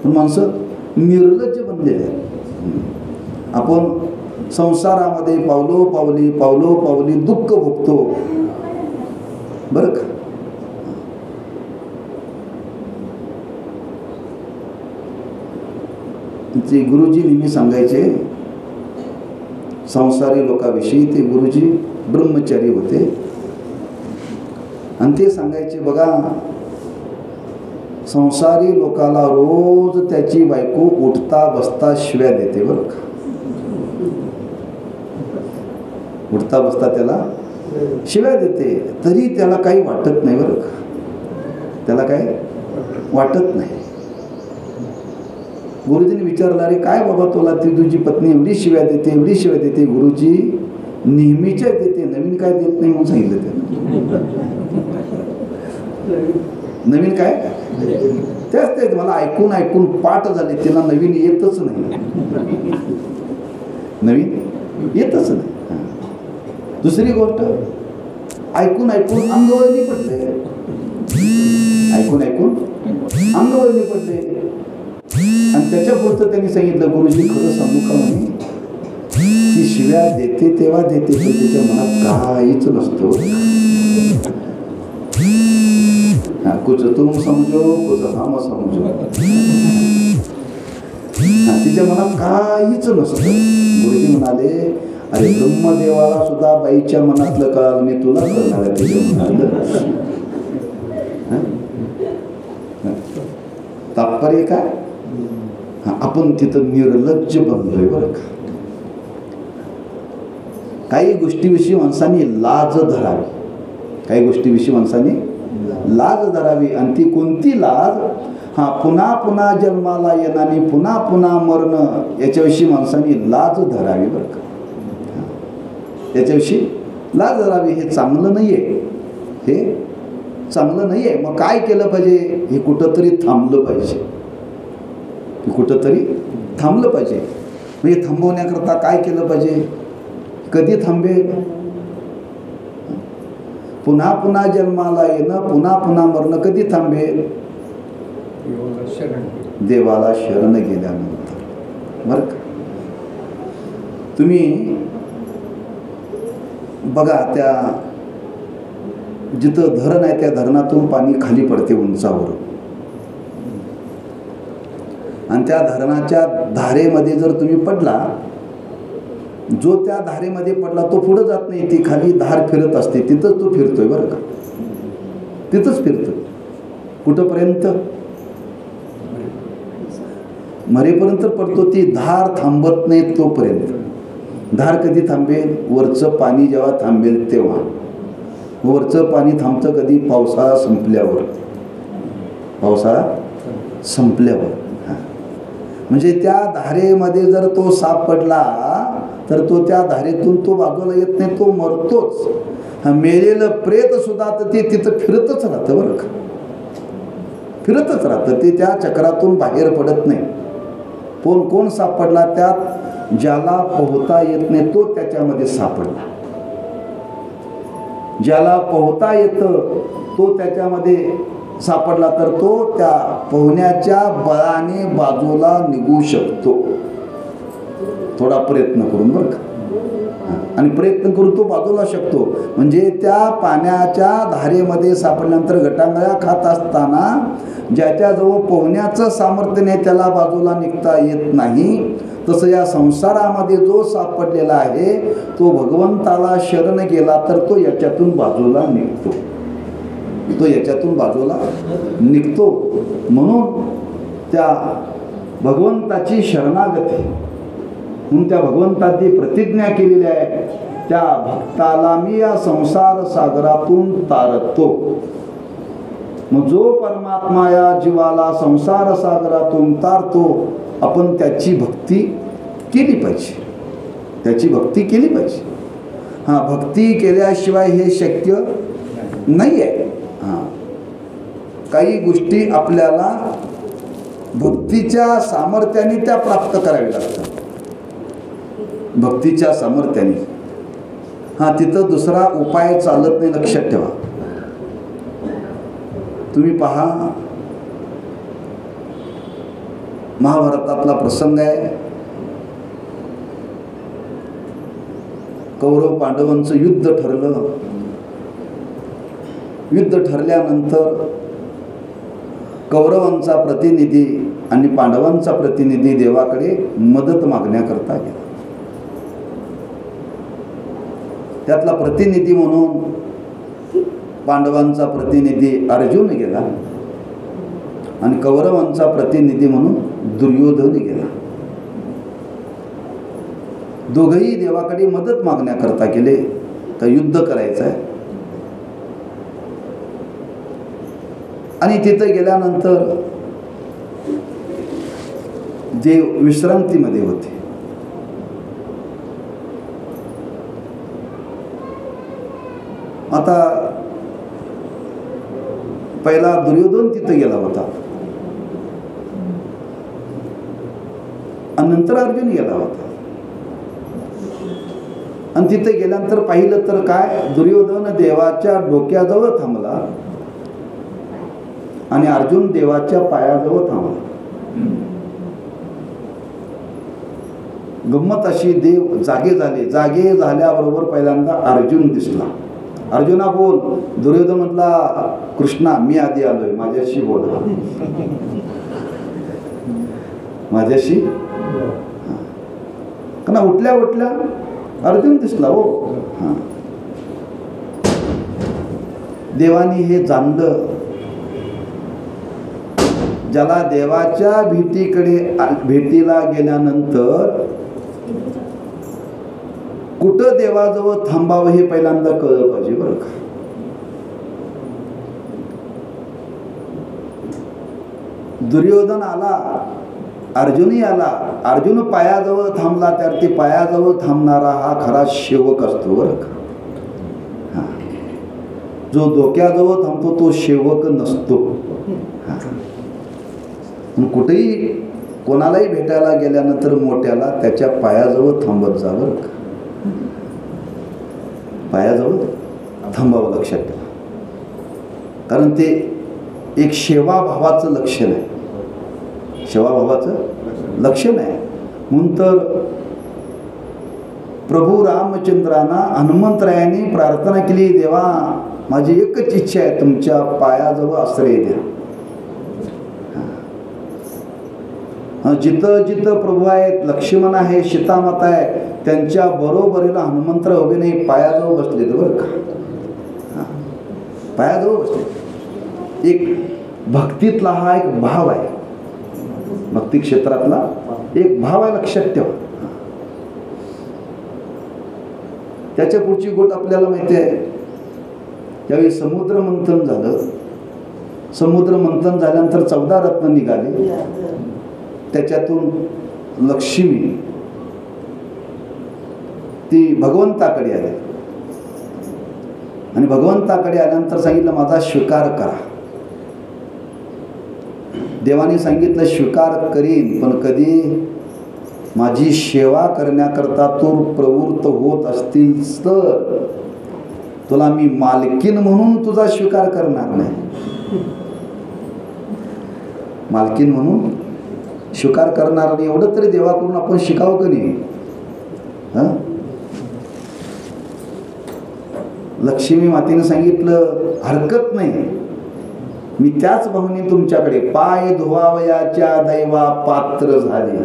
पण माणसं निर्लज्ज बनलेले आहेत. आपण संसारामध्ये पावलोपावली दुःख भोगतो बरं का. ते गुरुजी नेहमी सांगायचे संसारी लोकांविषयी. ते गुरुजी ब्रह्मचारी होते आणि ते सांगायचे, बघा संसारी लोकाला रोज त्याची बायको उठता बसता शिव्या देते बरं का. उठता बसता त्याला शिव्या देते तरी त्याला काही वाटत नाही बरं का. त्याला काही वाटत नाही. गुरुजींनी विचारलं, अरे काय बाबा तुला ती तुझी पत्नी एवढी शिव्या देते एवढी शिव्या देते? गुरुजी नेहमीच्या देते, नवीन काय देत नाही म्हणून सांगितलं त्यानं. नवीन काय तेच मला ऐकून पाठ झाले, तिला नवीन येतच नाही. नवीन येतच नाही. दुसरी गोष्ट, ऐकून अंगवळणी पडले. ऐकून अंगवळणी पडले. आणि त्याच्या पुढचं त्यांनी सांगितलं, गुरुजी खरं सांगू का म्हणे, ती शिव्या देते तेव्हा देते पण त्याच्या मनात काहीच नसतं. कुछ तुम समजो कुछ हम समजो. तिच्या मनात काहीच नसतं. गुरुजी म्हणाले, अरे ब्रह्मदेवाला सुद्धा बाईच्या मनातलं कळालं, मी तुला कळणार आहे त्याच्या मनातलं. तात्पर्य काय? आपण तिथं निर्लज्ज बनलोय बरं का. काही गोष्टीविषयी माणसांनी लाज धरावी. काही गोष्टीविषयी माणसांनी लाज धरावी. आणि ती कोणती लाज? पुन्हा पुन्हा जन्माला येणं आणि पुन्हा पुन्हा मरणं याच्याविषयी माणसांनी लाज धरावी बरं का. याच्याविषयी लाज धरावी. हे चांगलं नाही आहे. हे चांगलं नाही आहे. मग काय केलं पाहिजे? हे कुठंतरी थांबलं पाहिजे. कुठंतरी थांबलं पाहिजे. म्हणजे थांबवण्याकरता काय केलं पाहिजे? कधी थांबेल? पुन्हा पुन्हा जन्माला येणं पुन्हा पुन्हा मरणं कधी थांबेल? देवाला शरण गेल्यानंतर. बरं का, तुम्ही बघा त्या जिथं धरण आहे त्या धरणातून पाणी खाली पडते उंचावर, आणि त्या धरणाच्या धारेमध्ये जर तुम्ही पडला, जो त्या धारेमध्ये पडला तो पुढे जात नाही, ती खाली धार फिरत असते, तिथंच तो फिरतोय. बरं का, तिथंच फिरतोय. कुठंपर्यंत? मरेपर्यंत पडतो. ती धार थांबत नाही तोपर्यंत. धार कधी थांबेल? वरचं पाणी जेव्हा थांबेल तेव्हा. वरचं पाणी थांबतं कधी? पावसाळा संपल्यावर. पावसाळा संपल्यावर. म्हणजे त्या धारेमध्ये जर तो साप पडला तर तो त्या धारेतून तो बाजूला येत नाही, तो मरतोच. मेलेलं प्रेत सुद्धा तर ते तिथं फिरतच राहतं. बरं का, फिरतच राहतं. ते त्या चक्रातून बाहेर पडत नाही. कोण सापडला त्यात? ज्याला पोहता येत नाही तो त्याच्यामध्ये सापडला. ज्याला पोहता येतं तो त्याच्यामध्ये सापडला तर तो त्या पोहण्याच्या बळाने बाजूला निघू शकतो, थोडा प्रयत्न करून. बरं का, आणि प्रयत्न करून तो बाजूला शकतो. म्हणजे त्या पाण्याच्या धारेमध्ये सापडल्यानंतर गटांगळ्या खात असताना ज्याच्याजवळ पोहण्याचं सामर्थ्य नाही त्याला बाजूला निघता येत नाही, तसं या संसारामध्ये जो सापडलेला आहे तो भगवंताला शरण गेला तर तो याच्यातून बाजूला निघतो. तो याच्यातून बाजूला निघतो. म्हणून त्या भगवंताची शरणागती, म्हणून त्या भगवंताची प्रतिज्ञा केलेली आहे, त्या भक्ताला मी या संसार सागरातून तारतो. मग जो परमात्मा या जीवाला संसार सागरातून तारतो, आपण त्याची भक्ती केली पाहिजे. त्याची भक्ती केली पाहिजे. भक्ती केल्याशिवाय हे शक्य नाही आहे. काही गोष्टी आपल्याला भक्तीच्या सामर्थ्याने त्या प्राप्त कराव्या लागतात. भक्तीच्या सामर्थ्याने. तिथं दुसरा उपाय चालत नाही, लक्षात ठेवा. तुम्ही पहा, महाभारतातला प्रसंग आहे. कौरव पांडवांचं युद्ध ठरलं. युद्ध ठरल्यानंतर कौरवांचा प्रतिनिधी आणि पांडवांचा प्रतिनिधी देवाकडे मदत मागण्याकरता गेला. त्यातला प्रतिनिधी म्हणून पांडवांचा प्रतिनिधी अर्जुन गेला आणि कौरवांचा प्रतिनिधी म्हणून दुर्योधन गेला. दोघंही देवाकडे मदत मागण्याकरता गेले. तर युद्ध करायचं आहे. आणि तिथे गेल्यानंतर देव विश्रांतीमध्ये होते. आता पहिला दुर्योधन तिथे गेला होता आणि नंतर अर्जुन गेला होता. आणि तिथे गेल्यानंतर पाहिलं तर काय, दुर्योधन देवाच्या डोक्याजवळ थांबला आणि अर्जुन देवाच्या पायाजवळ थांबला. गंमत अशी, देव जागे झाले. जागे झाल्याबरोबर पहिल्यांदा अर्जुन दिसला. अर्जुना बोल. दुर्योधन म्हटला, कृष्णा मी आधी आलोय, माझ्याशी बोल. माझ्याशी. कारण उठल्या उठल्या अर्जुन दिसला. हो, देवानी हे जाणलं. ज्याला देवाच्या भेटीला गेल्यानंतर कुठं देवाजवळ थांबावं हे पहिल्यांदा कळलं पाहिजे. बरं का, दुर्योधन आला, अर्जुनही आला. अर्जुन पायाजवळ थांबला, तर ते पायाजवळ थांबणारा हा खरा सेवक असतो. बरं का, जो डोक्याजवळ थांबतो तो सेवक नसतो. कुठेही कोणालाही भेटायला गेल्यानंतर मोठ्याला त्याच्या पायाजवळ थांबत जा. बरं का, पायाजवळ थांबावं, लक्षात ठेवा. कारण ते एक सेवाभावाचं लक्षण आहे. सेवाभावाचं लक्षण आहे. म्हणून तर प्रभू रामचंद्रांना हनुमंतरायांनी प्रार्थना केली, देवा माझी एकच इच्छा आहे, तुमच्या पायाजवळ आश्रय द्या. जिथं जिथं प्रभू आहेत, लक्ष्मण आहे, सीतामाता आहे, त्यांच्या बरोबरीला हनुमंतराय उभे नाही, पायाजवळ बसले बरं का. पायाजवळ बसले. एक भक्तीतला हा एक भाव आहे, भक्ती क्षेत्रातला एक भाव आहे, लक्षात ठेवा. त्याच्या पुढची गोष्ट आपल्याला माहिती आहे. त्यावेळी समुद्र मंथन झालं. समुद्र मंथन झाल्यानंतर 14 रत्न निघाले. त्याच्यातून लक्ष्मी ती भगवंताकडे आली आणि भगवंताकडे आल्यानंतर सांगितलं, माझा स्वीकार करा. देवाने सांगितलं, स्वीकार करीन, पण कधी माझी सेवा करण्याकरता तू प्रवृत्त होत असतील तर तुला मी मालकीन म्हणून तुझा स्वीकार करणार नाही. मालकीन म्हणून स्वीकार करणार नाही. एवढं तरी देवाकडून आपण शिकावं का नाही? लक्ष्मी मातेने सांगितलं, हरकत नाही, मी त्याच भावने तुमच्याकडे पाय धुवावयाच्या दैवा पात्र झाले.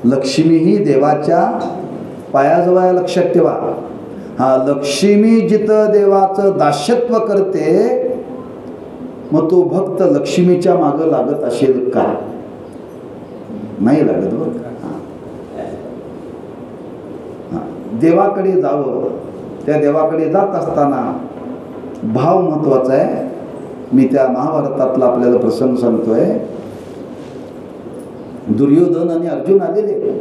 लक्ष्मी ही देवाच्या पायाजवळ, लक्षात ठेवा. लक्ष्मी जिथं देवाचं दास्यत्व करते, मग तो भक्त लक्ष्मीच्या मागं लागत असेल का? नाही लागत बरं का. देवाकडे जावं. त्या देवाकडे जात असताना भाव महत्वाचा आहे. मी त्या महाभारतातला आपल्याला प्रसंग सांगतोय. दुर्योधन आणि अर्जुन आलेले,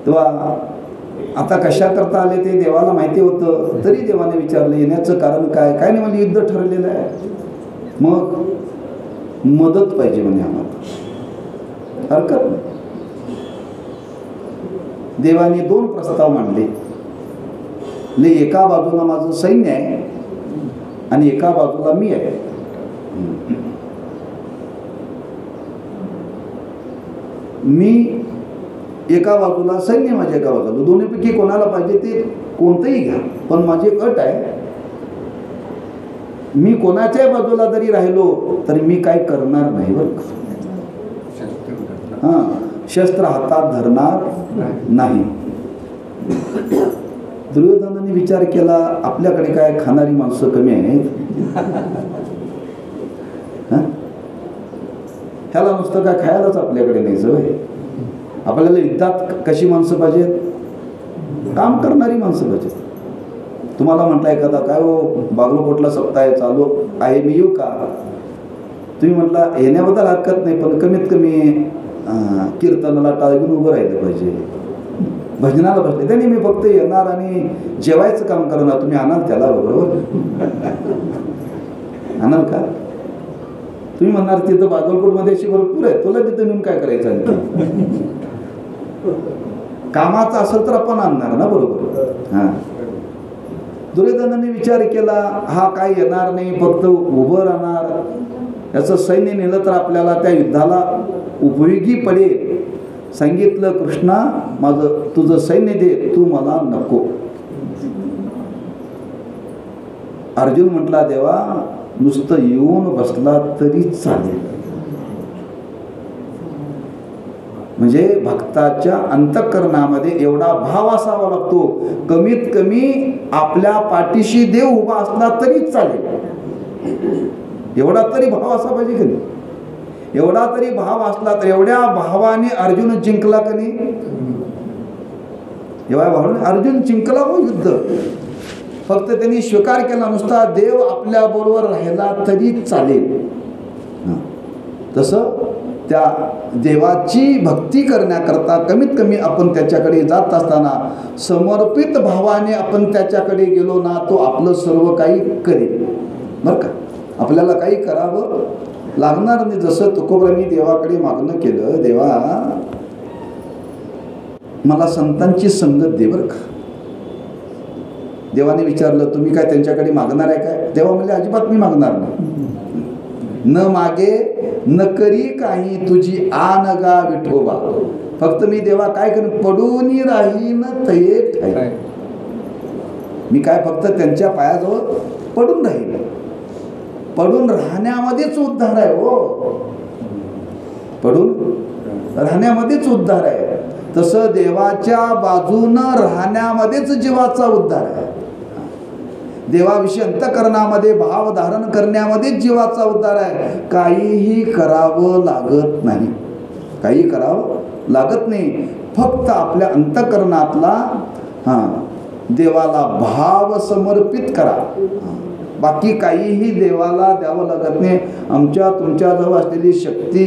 तेव्हा आता कशा करता आले ते देवाला माहिती होतं. तरी देवाने विचारलं, येण्याचं कारण काय? काय नाही, मला युद्ध ठरलेलं आहे, मग मदत पाहिजे म्हणे आम्हाला. हरकत नाही. देवाने 2 प्रस्ताव मांडले. एका बाजूला माझं सैन्य आहे आणि एका बाजूला मी आहे. मी एका बाजूला, सैन्य माझ्या एका बाजूला, दोन्हीपैकी कोणाला पाहिजे ते कोणतंही घ्या, पण माझी एक अट आहे, मी कोणाच्या बाजूला जरी राहिलो तरी मी काय करणार नाही बरं. शस्त्र हातात धरणार नाही. दुर्योधनाने विचार केला, आपल्याकडे काय खाणारी माणसं कमी आहेत? ह्याला नुसतं काय खायलाच आपल्याकडे नाही सवय. आपल्याला युद्धात कशी माणसं पाहिजेत? काम करणारी माणसं पाहिजेत. तुम्हाला म्हटलं एखादा, काय हो बागलकोटला सप्ताह चालू आहे, मी येऊ का? तुम्ही म्हटला येण्याबद्दल हरकत नाही, पण कमीत कमी कीर्तनाला टाळ घेऊन उभं राहिलं पाहिजे, भजनाला बसले. त्याने मी फक्त येणार आणि जेवायचं काम करणार. तुम्ही आणाल त्याला बरोबर? आणाल का? तुम्ही म्हणणार तिथं बागलकोटमध्ये अशी भरपूर आहे, तुला तिथं नेऊन काय करायचं? आणखी कामाचं असेल तर आपण आणणार ना, बरोबर? दुर्योधनाने विचार केला, हा काय येणार नाही, फक्त उभं राहणार, याचं सैन्य नेलं तर आपल्याला त्या युद्धाला उपयोगी पडेल. सांगितलं, कृष्णा माझं तुझं सैन्य दे, तू मला नको. अर्जुन म्हटला, देवा नुसतं येऊन बसला तरी चालेल. म्हणजे भक्ताच्या अंतःकरणामध्ये एवढा भाव असावा लागतो. कमीत कमी आपल्या पाठीशी देव उभा असला तरीच चालेल. एवढा तरी भाव असा पाहिजे की नाही? एवढा तरी भाव असला तर, एवढ्या भावाने अर्जुन जिंकला का नाही? एवढ्या भावाने अर्जुन जिंकला हो युद्ध. फक्त त्यांनी स्वीकार केला, नुसता देव आपल्या बरोबर राहिला तरी चालेल. तसं त्या देवाची भक्ती करण्याकरता कमीत कमी आपण त्याच्याकडे जात असताना समर्पित भावाने आपण त्याच्याकडे गेलो ना, तो आपलं सर्व काही करेल बरं का. आपल्याला काही करावं लागणार नाही. जसं तुकोबरांनी देवाकडे मागणं केलं, देवा मला संतांची संगत दे बरं का. देवाने विचारलं तुम्ही काय त्यांच्याकडे मागणार आहे काय? देवा म्हणले अजिबात मी मागणार नाही. न मागे न करी काही तुझी आन गा विठोबा. फक्त मी देवा काय करेन, पडून राहीन तये ठाई. मी काय फक्त त्यांच्या पायाजवळ पडून राहील. पडून राहण्यामध्येच उद्धार आहे हो. पडून राहण्यामध्येच उद्धार आहे. तसं देवाच्या बाजूनं राहण्यामध्येच जीवाचा उद्धार आहे. देवाविषयी अंतःकरणामध्ये भाव धारण करण्यामध्येच जीवाचा उद्धार आहे. काहीही करावं लागत नाही. काही करावं लागत नाही. फक्त आपल्या अंतःकरणातला देवाला भाव समर्पित करा. बाकी काहीही देवाला द्यावं लागत नाही. आमच्या तुमच्याजवळ असलेली शक्ती,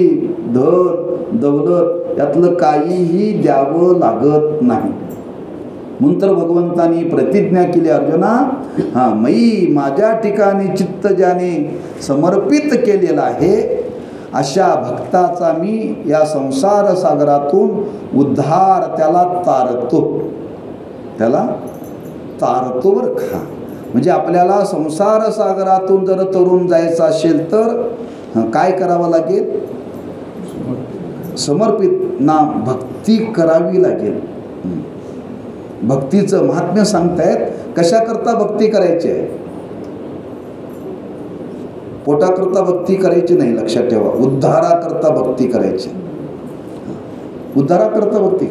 धन, दौलत यातलं काहीही द्यावं लागत नाही. म्हणून तर भगवंतांनी प्रतिज्ञा केली, अर्जुना मयी माझ्या ठिकाणी चित्त ज्याने समर्पित केलेला आहे अशा भक्ताचा मी या संसार सागरातून उद्धार त्याला तारतो. त्याला तारतो बरं का. म्हणजे आपल्याला संसार सागरातून जर तरुण जायचं असेल तर काय करावं लागेल? समर्पित ना भक्ती करावी लागेल. भक्तीचं महात्म्य सांगतायत. कशाकरता भक्ती करायची आहे? पोटाकरता भक्ती करायची नाही, लक्षात ठेवा. उद्धाराकरता भक्ती करायची. उद्धाराकरता भक्ती.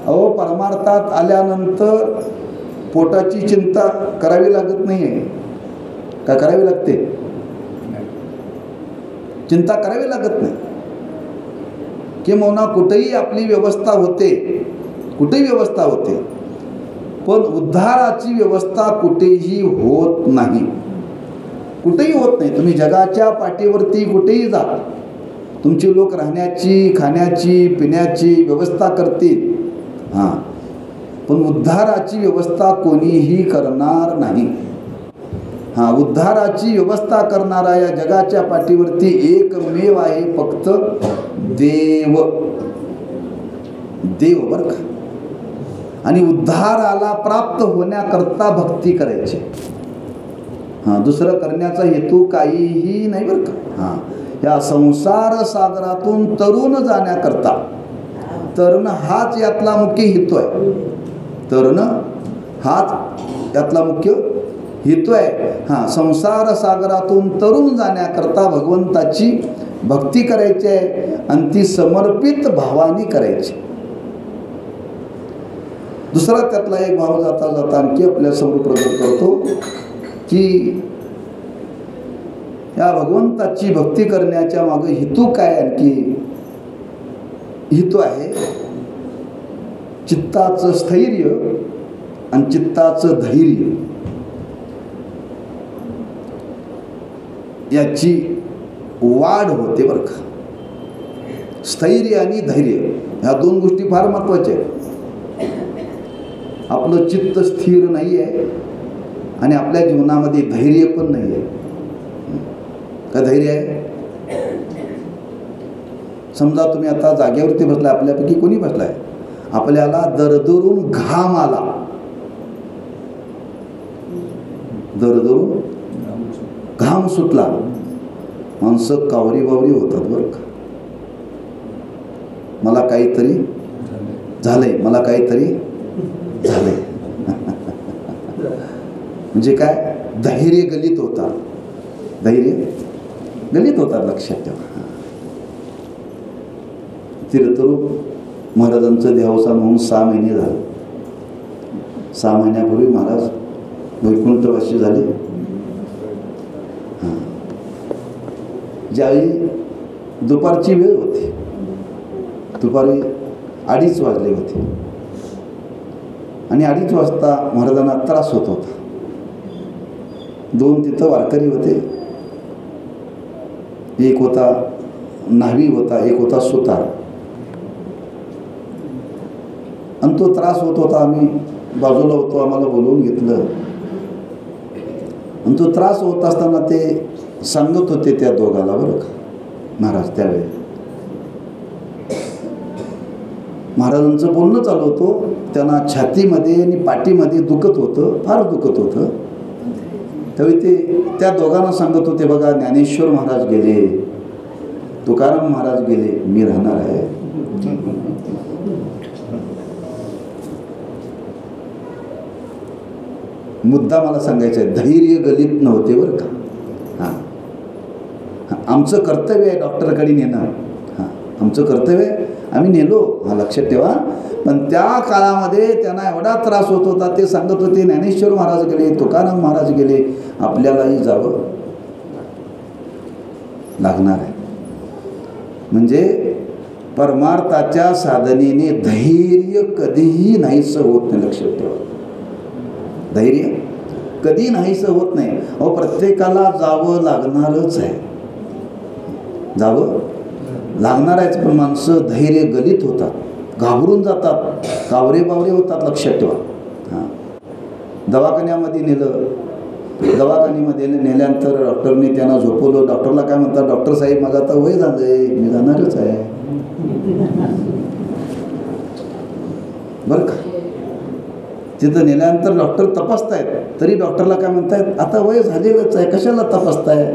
अहो परमार्थात आल्यानंतर पोटाची चिंता करावी लागत नाही आहे का? करावी लागते? चिंता करावी लागत नाही. किंवा कुठेही आपली व्यवस्था होते, कुठेही व्यवस्था होते, पण उद्धाराची व्यवस्था कुठेही होत नाही. कुठेही होत नाही. तुम्ही जगाच्या पाठीवरती कुठेही जा, तुमचे लोक राहण्याची, खाण्याची, पिण्याची व्यवस्था करतील, पण उद्धाराची व्यवस्था कोणीही करणार नाही. उद्धाराची व्यवस्था करणारा या जगाच्या पाठीवरती एकमेव आहे, फक्त देव. देव बरं का. आणि उद्धाराला प्राप्त होण्याकरता भक्ती करायची. दुसरं करण्याचा हेतू काहीही नाही बरं का. या संसार सागरातून तरुण जाण्याकरता, तरुण हाच यातला मुख्य हेतू आहे. तरुण हाच यातला मुख्य हेतू आहे. संसार सागरातून तरुण जाण्याकरता भगवंताची भक्ती करायची आहे आणि ती समर्पित भावाने करायची. दुसरा त्यातला एक भाव जाता जाता आणखी आपल्यासमोर प्रकट करतो की या भगवंताची भक्ती करण्याच्या मागे हेतू काय? आणखी हेतू आहे चित्ताचं स्थैर्य आणि चित्ताचं धैर्य. याची वाढ होते बरं का. स्थैर्य आणि धैर्य ह्या दोन गोष्टी फार महत्त्वाच्या आहेत. आपलं चित्त स्थिर नाही आहे आणि आपल्या जीवनामध्ये धैर्य पण नाही आहे. का धैर्य आहे? समजा तुम्ही आता जागेवरती बसलाय, आपल्यापैकी कोणी बसलाय, आपल्याला दरदरून घाम आला, दरदरून घाम सुटला, माणसं कावरी बावरी होतात बरं का. मला काहीतरी झालंय, मला काहीतरी झालंय. म्हणजे काय? धैर्य गलित होतात. धैर्य गलित होतात, लक्षात ठेवा. तीर्थरूप महाराजांचं देहावसान होऊन 6 महिने झाले. 6 महिन्यापूर्वी महाराज वैकुंठवासी झाले. ज्यावेळी दुपारची वेळ होती, दुपारी 2:30 वाजले होते आणि 2:30 वाजता महाराजांना त्रास होत होता. 2 तिथं वारकरी होते. एक होता न्हावी होता, एक होता सुतार. आणि तो त्रास होत होता. आम्ही बाजूला होतो, आम्हाला बोलवून घेतलं आणि तो त्रास होत असताना ते सांगत होते त्या दोघाला बरं का महाराज. त्यावेळी महाराजांचं बोलणं चालू होतं त्यांना छातीमध्ये आणि पाठीमध्ये दुखत होतं, फार दुखत होतं. त्यावेळी ते त्या दोघांना सांगत होते, बघा ज्ञानेश्वर महाराज गेले, तुकाराम महाराज गेले, मी राहणार आहे. मुद्दा मला सांगायचा आहे, धैर्य गलित नव्हते बरं का. हां, आमचं कर्तव्य आहे डॉक्टरकडे नेणं. हां, आमचं कर्तव्य आहे, आम्ही नेलो, हा लक्षात ठेवा. पण त्या काळामध्ये त्यांना एवढा त्रास होत होता, ते सांगत होते ज्ञानेश्वर महाराज गेले, तुकाराम महाराज गेले, आपल्यालाही जावं लागणार आहे. म्हणजे परमार्थाच्या साधनेने धैर्य कधीही नाहीसं होत नाही, लक्षात ठेवा. धैर्य कधी नाहीसं होत नाही. अहो, प्रत्येकाला जावं लागणारच आहे, जावं लागणार आहेच. पण माणसं धैर्य गलित होतात, घाबरून जातात, कावरे बावरे होतात, लक्षात ठेवा. हां, दवाखान्यामध्ये नेलं, दवाखान्यामध्ये नेल्यानंतर डॉक्टरने त्यांना झोपवलं. डॉक्टरला काय म्हणतात, डॉक्टर साहेब माझं आता वय झालं आहे, मी जाणारच आहे बरं का. तिथं नेल्यानंतर डॉक्टर तपासतायत, तरी डॉक्टरला काय म्हणतायत, आता वय झालेलंच आहे, कशाला तपासताय.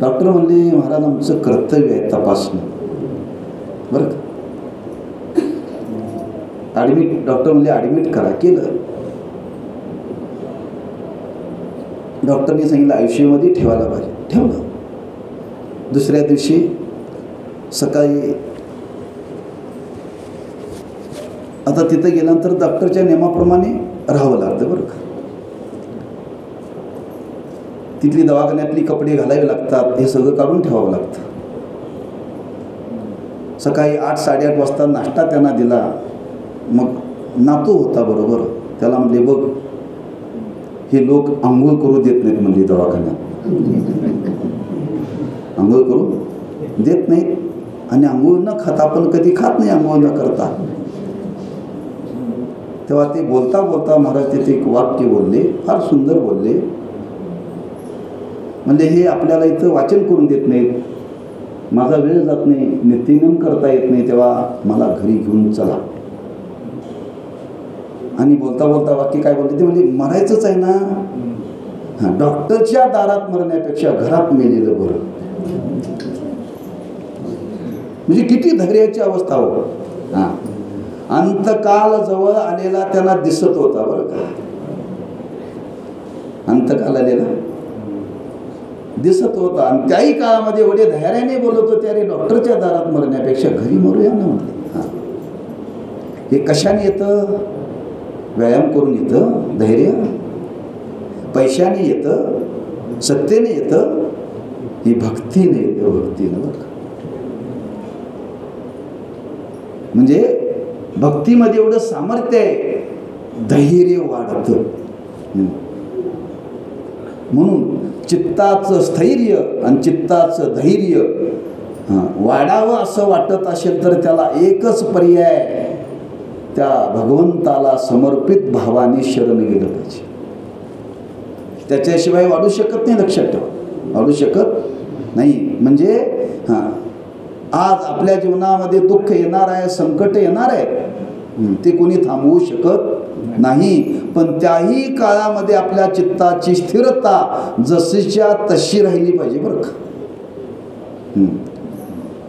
डॉक्टर म्हणले, महाराज आमचं कर्तव्य आहे तपासणं बरं का. ॲडमिट, डॉक्टर म्हणले ॲडमिट करा. केलं. डॉक्टरने सांगितलं आयुष्यामध्ये ठेवायला पाहिजे, ठेवलं. दुसऱ्या दिवशी सकाळी आता तिथं गेल्यानंतर डॉक्टरच्या नियमाप्रमाणे राहावं लागतं बरं का. तिथली दवाखान्यातली कपडे घालावे लागतात, हे सगळं काढून ठेवावं लागतं. सकाळी 8-8:30 वाजता नाश्ता त्यांना दिला. मग नातू होता बरोबर, त्याला म्हणले, बघ हे लोक आंघोळ करू देत नाहीत म्हणली दवाखान्यात, आंघोळ करू देत नाहीत. आणि आंघोळ न खाता, पण कधी खात नाही आंघोळ न करता. तेव्हा ते बोलता बोलता महाराज तिथे एक वाक्य बोलले, फार सुंदर बोलले. म्हणजे हे आपल्याला इथं वाचन करून देत नाहीत, माझा वेळ जात नाही, नित्यनेम करता येत नाही, तेव्हा मला घरी घेऊन चला. आणि बोलता बोलता वाक्य काय बोलले ते, म्हणजे मरायचंच आहे ना, हां, डॉक्टरच्या दारात मरण्यापेक्षा घरात मेलेलं बरं. म्हणजे किती धैर्याची अवस्था हो. हां, अंतकाल जवळ आलेला त्यांना दिसत होता बरं का. अंतकाल आलेला दिसत होता. आणि त्याही काळामध्ये एवढे धैर्याने बोलत होते, अरे डॉक्टरच्या दारात मरण्यापेक्षा घरी मरूया ना म्हटले. हां, हे कशाने येतं, व्यायाम करून येतं धैर्य, पैशाने येतं, सत्तेने येतं, ही भक्तीने येतं, भक्तीनं बरं का. म्हणजे भक्तीमध्ये एवढं सामर्थ्य आहे, धैर्य वाढतं. म्हणून चित्ताचं स्थैर्य आणि चित्ताचं धैर्य वाढावं असं वाटत असेल तर त्याला एकच पर्याय, त्या भगवंताला समर्पित भावाने शरण गेलं पाहिजे. त्याच्याशिवाय वाढू शकत नाही, लक्षात ठेवा, वाढू शकत नाही. म्हणजे हां, आज आपल्या जीवनामध्ये दुःख येणार आहे, संकट येणार आहे, ते कोणी थांबवू शकत नाही. पण त्याही काळामध्ये आपल्या चित्ताची स्थिरता जशीच्या तशी राहिली पाहिजे बरं का.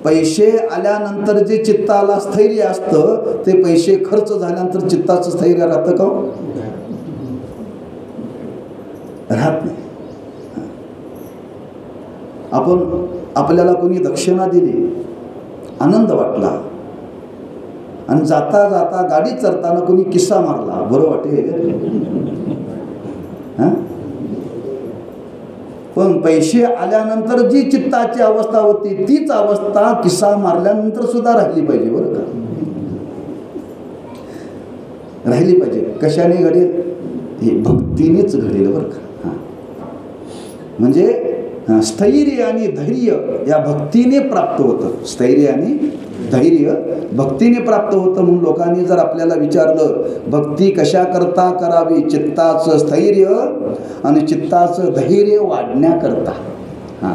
पैसे आल्यानंतर जे चित्ताला स्थैर्य असतं, ते पैसे खर्च झाल्यानंतर चित्ताचं स्थैर्य राहतं का, राहत नाही. आपण आपल्याला कोणी दक्षिणा दिली, आनंद वाटला, आणि जाता जाता गाडी चरताना कोणी किस्सा मारला, बरं वाटेल. हां, पण पैसे आल्यानंतर जी चित्ताची अवस्था होती, तीच अवस्था किस्सा मारल्यानंतर सुद्धा राहिली पाहिजे बरं का, राहिली पाहिजे. कशाने घडेल, हे भक्तीनेच घडेल बरं का. हां, म्हणजे स्थैर्य आणि धैर्य या भक्तीने प्राप्त होतं. स्थैर्य आणि धैर्य भक्तीने प्राप्त होतं. म्हणून लोकांनी जर आपल्याला विचारलं, भक्ती कशा करता करावी, चित्ताचं स्थैर्य आणि चित्ताचं धैर्य वाढण्याकरता. हां,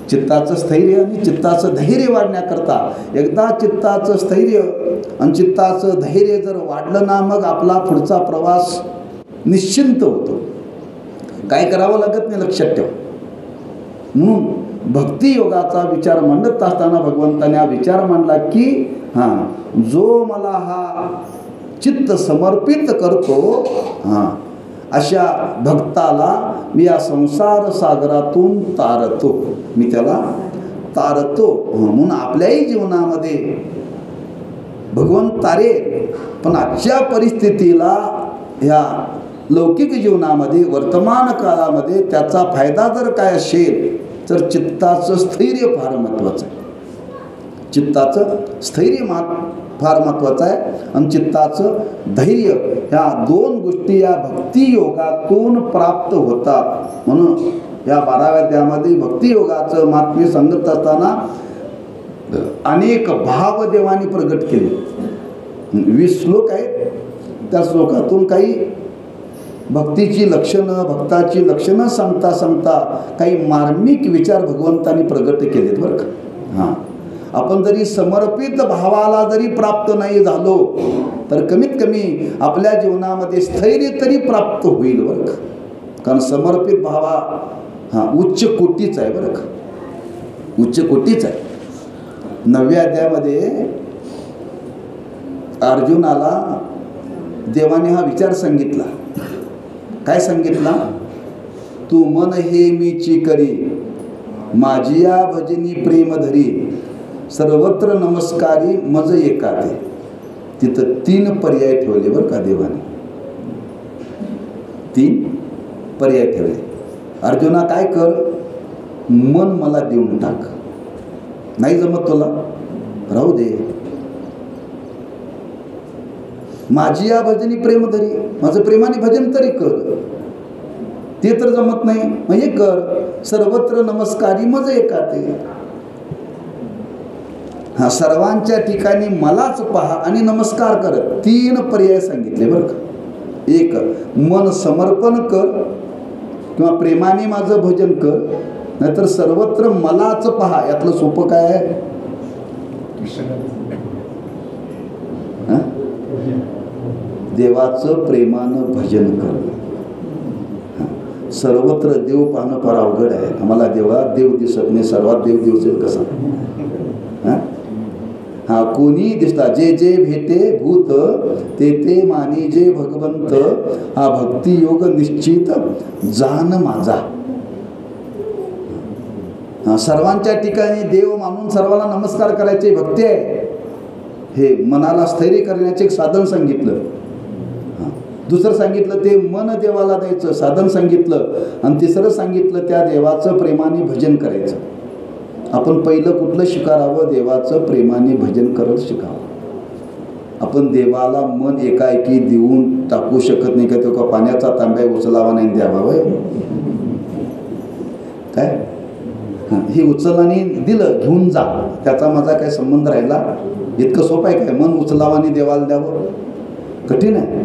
चित्ताचं स्थैर्य आणि चित्ताचं धैर्य वाढण्याकरता. एकदा चित्ताचं स्थैर्य आणि चित्ताचं धैर्य जर वाढलं ना, मग आपला पुढचा प्रवास निश्चिंत होतो, काय करावं लागत नाही, लक्षात ठेवा. म्हणून भक्तियोगाचा विचार मांडत असताना भगवंताने हा विचार मांडला की जो मला हा चित्त समर्पित करतो, अशा भक्ताला मी या संसार सागरातून तारतो, मी त्याला तारतो. म्हणून आपल्याही जीवनामध्ये भगवंत तारेल, पण आजच्या परिस्थितीला ह्या लौकिक जीवनामध्ये वर्तमान काळामध्ये त्याचा फायदा जर काय असेल तर चित्ताचं स्थैर्य फार महत्त्वाचं आहे. चित्ताचं स्थैर्य फार महत्त्वाचं आहे आणि चित्ताचं धैर्य, ह्या दोन गोष्टी या भक्तियोगातून प्राप्त होतात. म्हणून या 12व्या अध्यायामध्ये भक्तियोगाचं महात्म्य सांगत असताना अनेक भावदेवांनी प्रगट केले. 20 श्लोक आहेत, त्या श्लोकातून काही भक्तीची लक्षणं, भक्ताची लक्षणं सांगता सांगता काही मार्मिक विचार भगवंतांनी प्रगट केलेत बरं का. आपण जरी समर्पित भावाला जरी प्राप्त नाही झालो तर कमीत कमी आपल्या जीवनामध्ये स्थैर्य तरी प्राप्त होईल बरं का. कारण समर्पित भावा उच्च कोटीचा आहे बरं का, उच्च कोटीचा आहे. 9व्या अध्यायामध्ये अर्जुनाला देवाने हा विचार सांगितला. काय सांगितला? तू मन हे मीची करी, माझिया भजनी प्रेम धरी, सर्वत्र नमस्कारी मज एकाते. तिथं 3 पर्याय ठेवले बरं का देवाने, 3 पर्याय ठेवले. अर्जुना काय कर, मन मला देऊन टाक, नाही जमत तुला राहू दे. माझी या भजनी प्रेम धरी, माझं प्रेमाने भजन तरी कर, ते तर जमत नाही म्हणजे कर, सर्वत्र नमस्कारी मज एकाते. सर्वांच्या ठिकाणी मलाच पहा आणि नमस्कार कर. 3 पर्याय सांगितले बरं का. 1, मन समर्पण कर किंवा प्रेमाने माझं भजन कर, नाहीतर सर्वत्र मलाच पहा. यातलं सोपं काय आहे? देवाचं प्रेमानं भजन कर. सर्वत्र देव पाहणं फार अवघड आहे. आम्हाला देवळात देव दिसत नाही, सर्वात देव दिसेल कसा? कोणी दिसता, जे जे भेटे भूत ते ते मानी जे भगवंत, हा भक्ती योग निश्चित जाण माझा. सर्वांच्या ठिकाणी देव मानून सर्वांना नमस्कार करायचे भक्ती आहे. हे मनाला स्थैर्य करण्याचे एक साधन सांगितलं. दुसरं सांगितलं ते मन देवाला द्यायचं साधन सांगितलं. आणि तिसरं सांगितलं त्या देवाचं प्रेमाने भजन करायचं. आपण पहिलं कुठलं शिकारावं? देवाचं प्रेमाने भजन करत शिकावं. आपण देवाला मन एकाएकी देऊन टाकू शकत नाही. का तो का पाण्याचा तांब्या उचलावा नाही द्यावा वय काय? हे उचलाने दिलं घेऊन जा, त्याचा माझा काय संबंध राहिला? इतकं सोपं आहे काय? मन उचलावाने देवाला द्यावं कठीण आहे.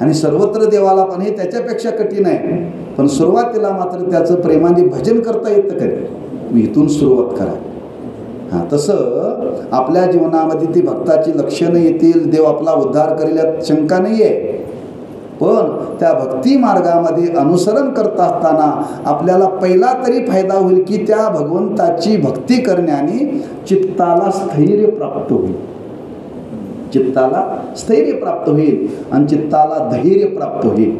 आणि सर्वत्र देवाला पण हे त्याच्यापेक्षा कठीण आहे. पण सुरुवातीला मात्र त्याचं प्रेमाने भजन करता येतं कधी? मी इथून सुरुवात करा. तसं आपल्या जीवनामध्ये ती भक्ताची लक्षणं येतील, देव आपला उद्धार करेल यात शंका नाही आहे. पण त्या भक्ती मार्गामध्ये अनुसरण करत असताना आपल्याला पहिला तरी फायदा होईल की त्या भगवंताची भक्ती करण्याने चित्ताला स्थैर्य प्राप्त होईल. चित्ताला स्थैर्य प्राप्त होईल आणि चित्ताला धैर्य प्राप्त होईल.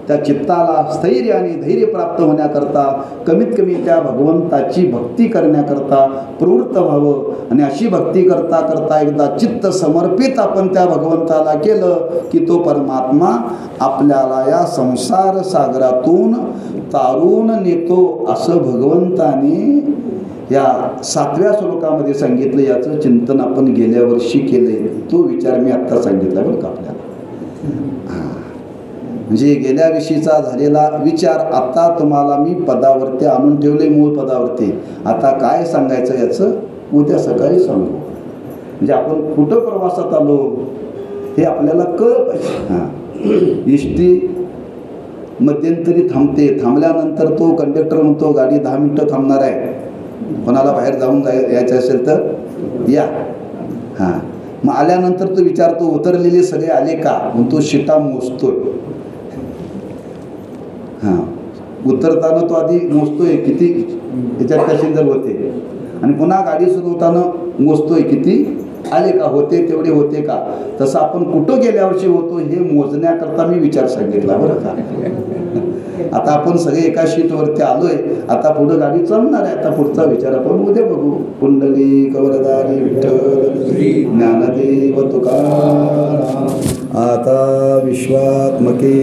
त्या चित्ताला स्थैर्य आणि धैर्य प्राप्त होण्याकरता कमीत कमी त्या भगवंताची भक्ती करण्याकरता प्रवृत्त व्हावं. आणि अशी भक्ती करता करता एकदा चित्त समर्पित आपण त्या भगवंताला केलं की तो परमात्मा आपल्याला या संसार सागरातून तारून नेतो, असं भगवंताने या 7व्या श्लोकामध्ये सांगितलं. याचं चिंतन आपण गेल्या वर्षी केलंय. तो विचार मी आत्ता सांगितला बरं का आपल्याला. म्हणजे गेल्या विषयीचा झालेला विचार आता तुम्हाला मी पदावरती आणून ठेवले, मूळ पदावरती. आता काय सांगायचं याचं उद्या सकाळी सांगू. म्हणजे आपण कुठं प्रवासात आलो हे आपल्याला कळलं पाहिजे. एसटी मध्यंतरी थांबते, थांबल्यानंतर तो कंडक्टर म्हणतो गाडी 10 मिनिटं थांबणार आहे, कोणाला बाहेर जाऊन यायचं असेल तर या. हां, मग आल्यानंतर तो विचारतो उतरलेले सगळे आले का, मग तो शिटा मोजतोय. हां, उतरताना तो आधी मोजतोय किती त्याच्यात पॅसेंजर होते, आणि पुन्हा गाडी सुरू होताना मोजतोय किती आले का, होते तेवढे होते का. तसं आपण कुठं गेल्या वर्षी होतो हे मोजण्याकरता मी विचार सांगितला बरं का. आता आपण सगळे एका शीटवरती आलोय, आता पुढं गाडी चालणार आहे. आता पुढचा विचार आपण उद्या बघू. पुंडलिक वरदारी विठ्ठल ज्ञानदेव तुकाराम. आता विश्वात्मके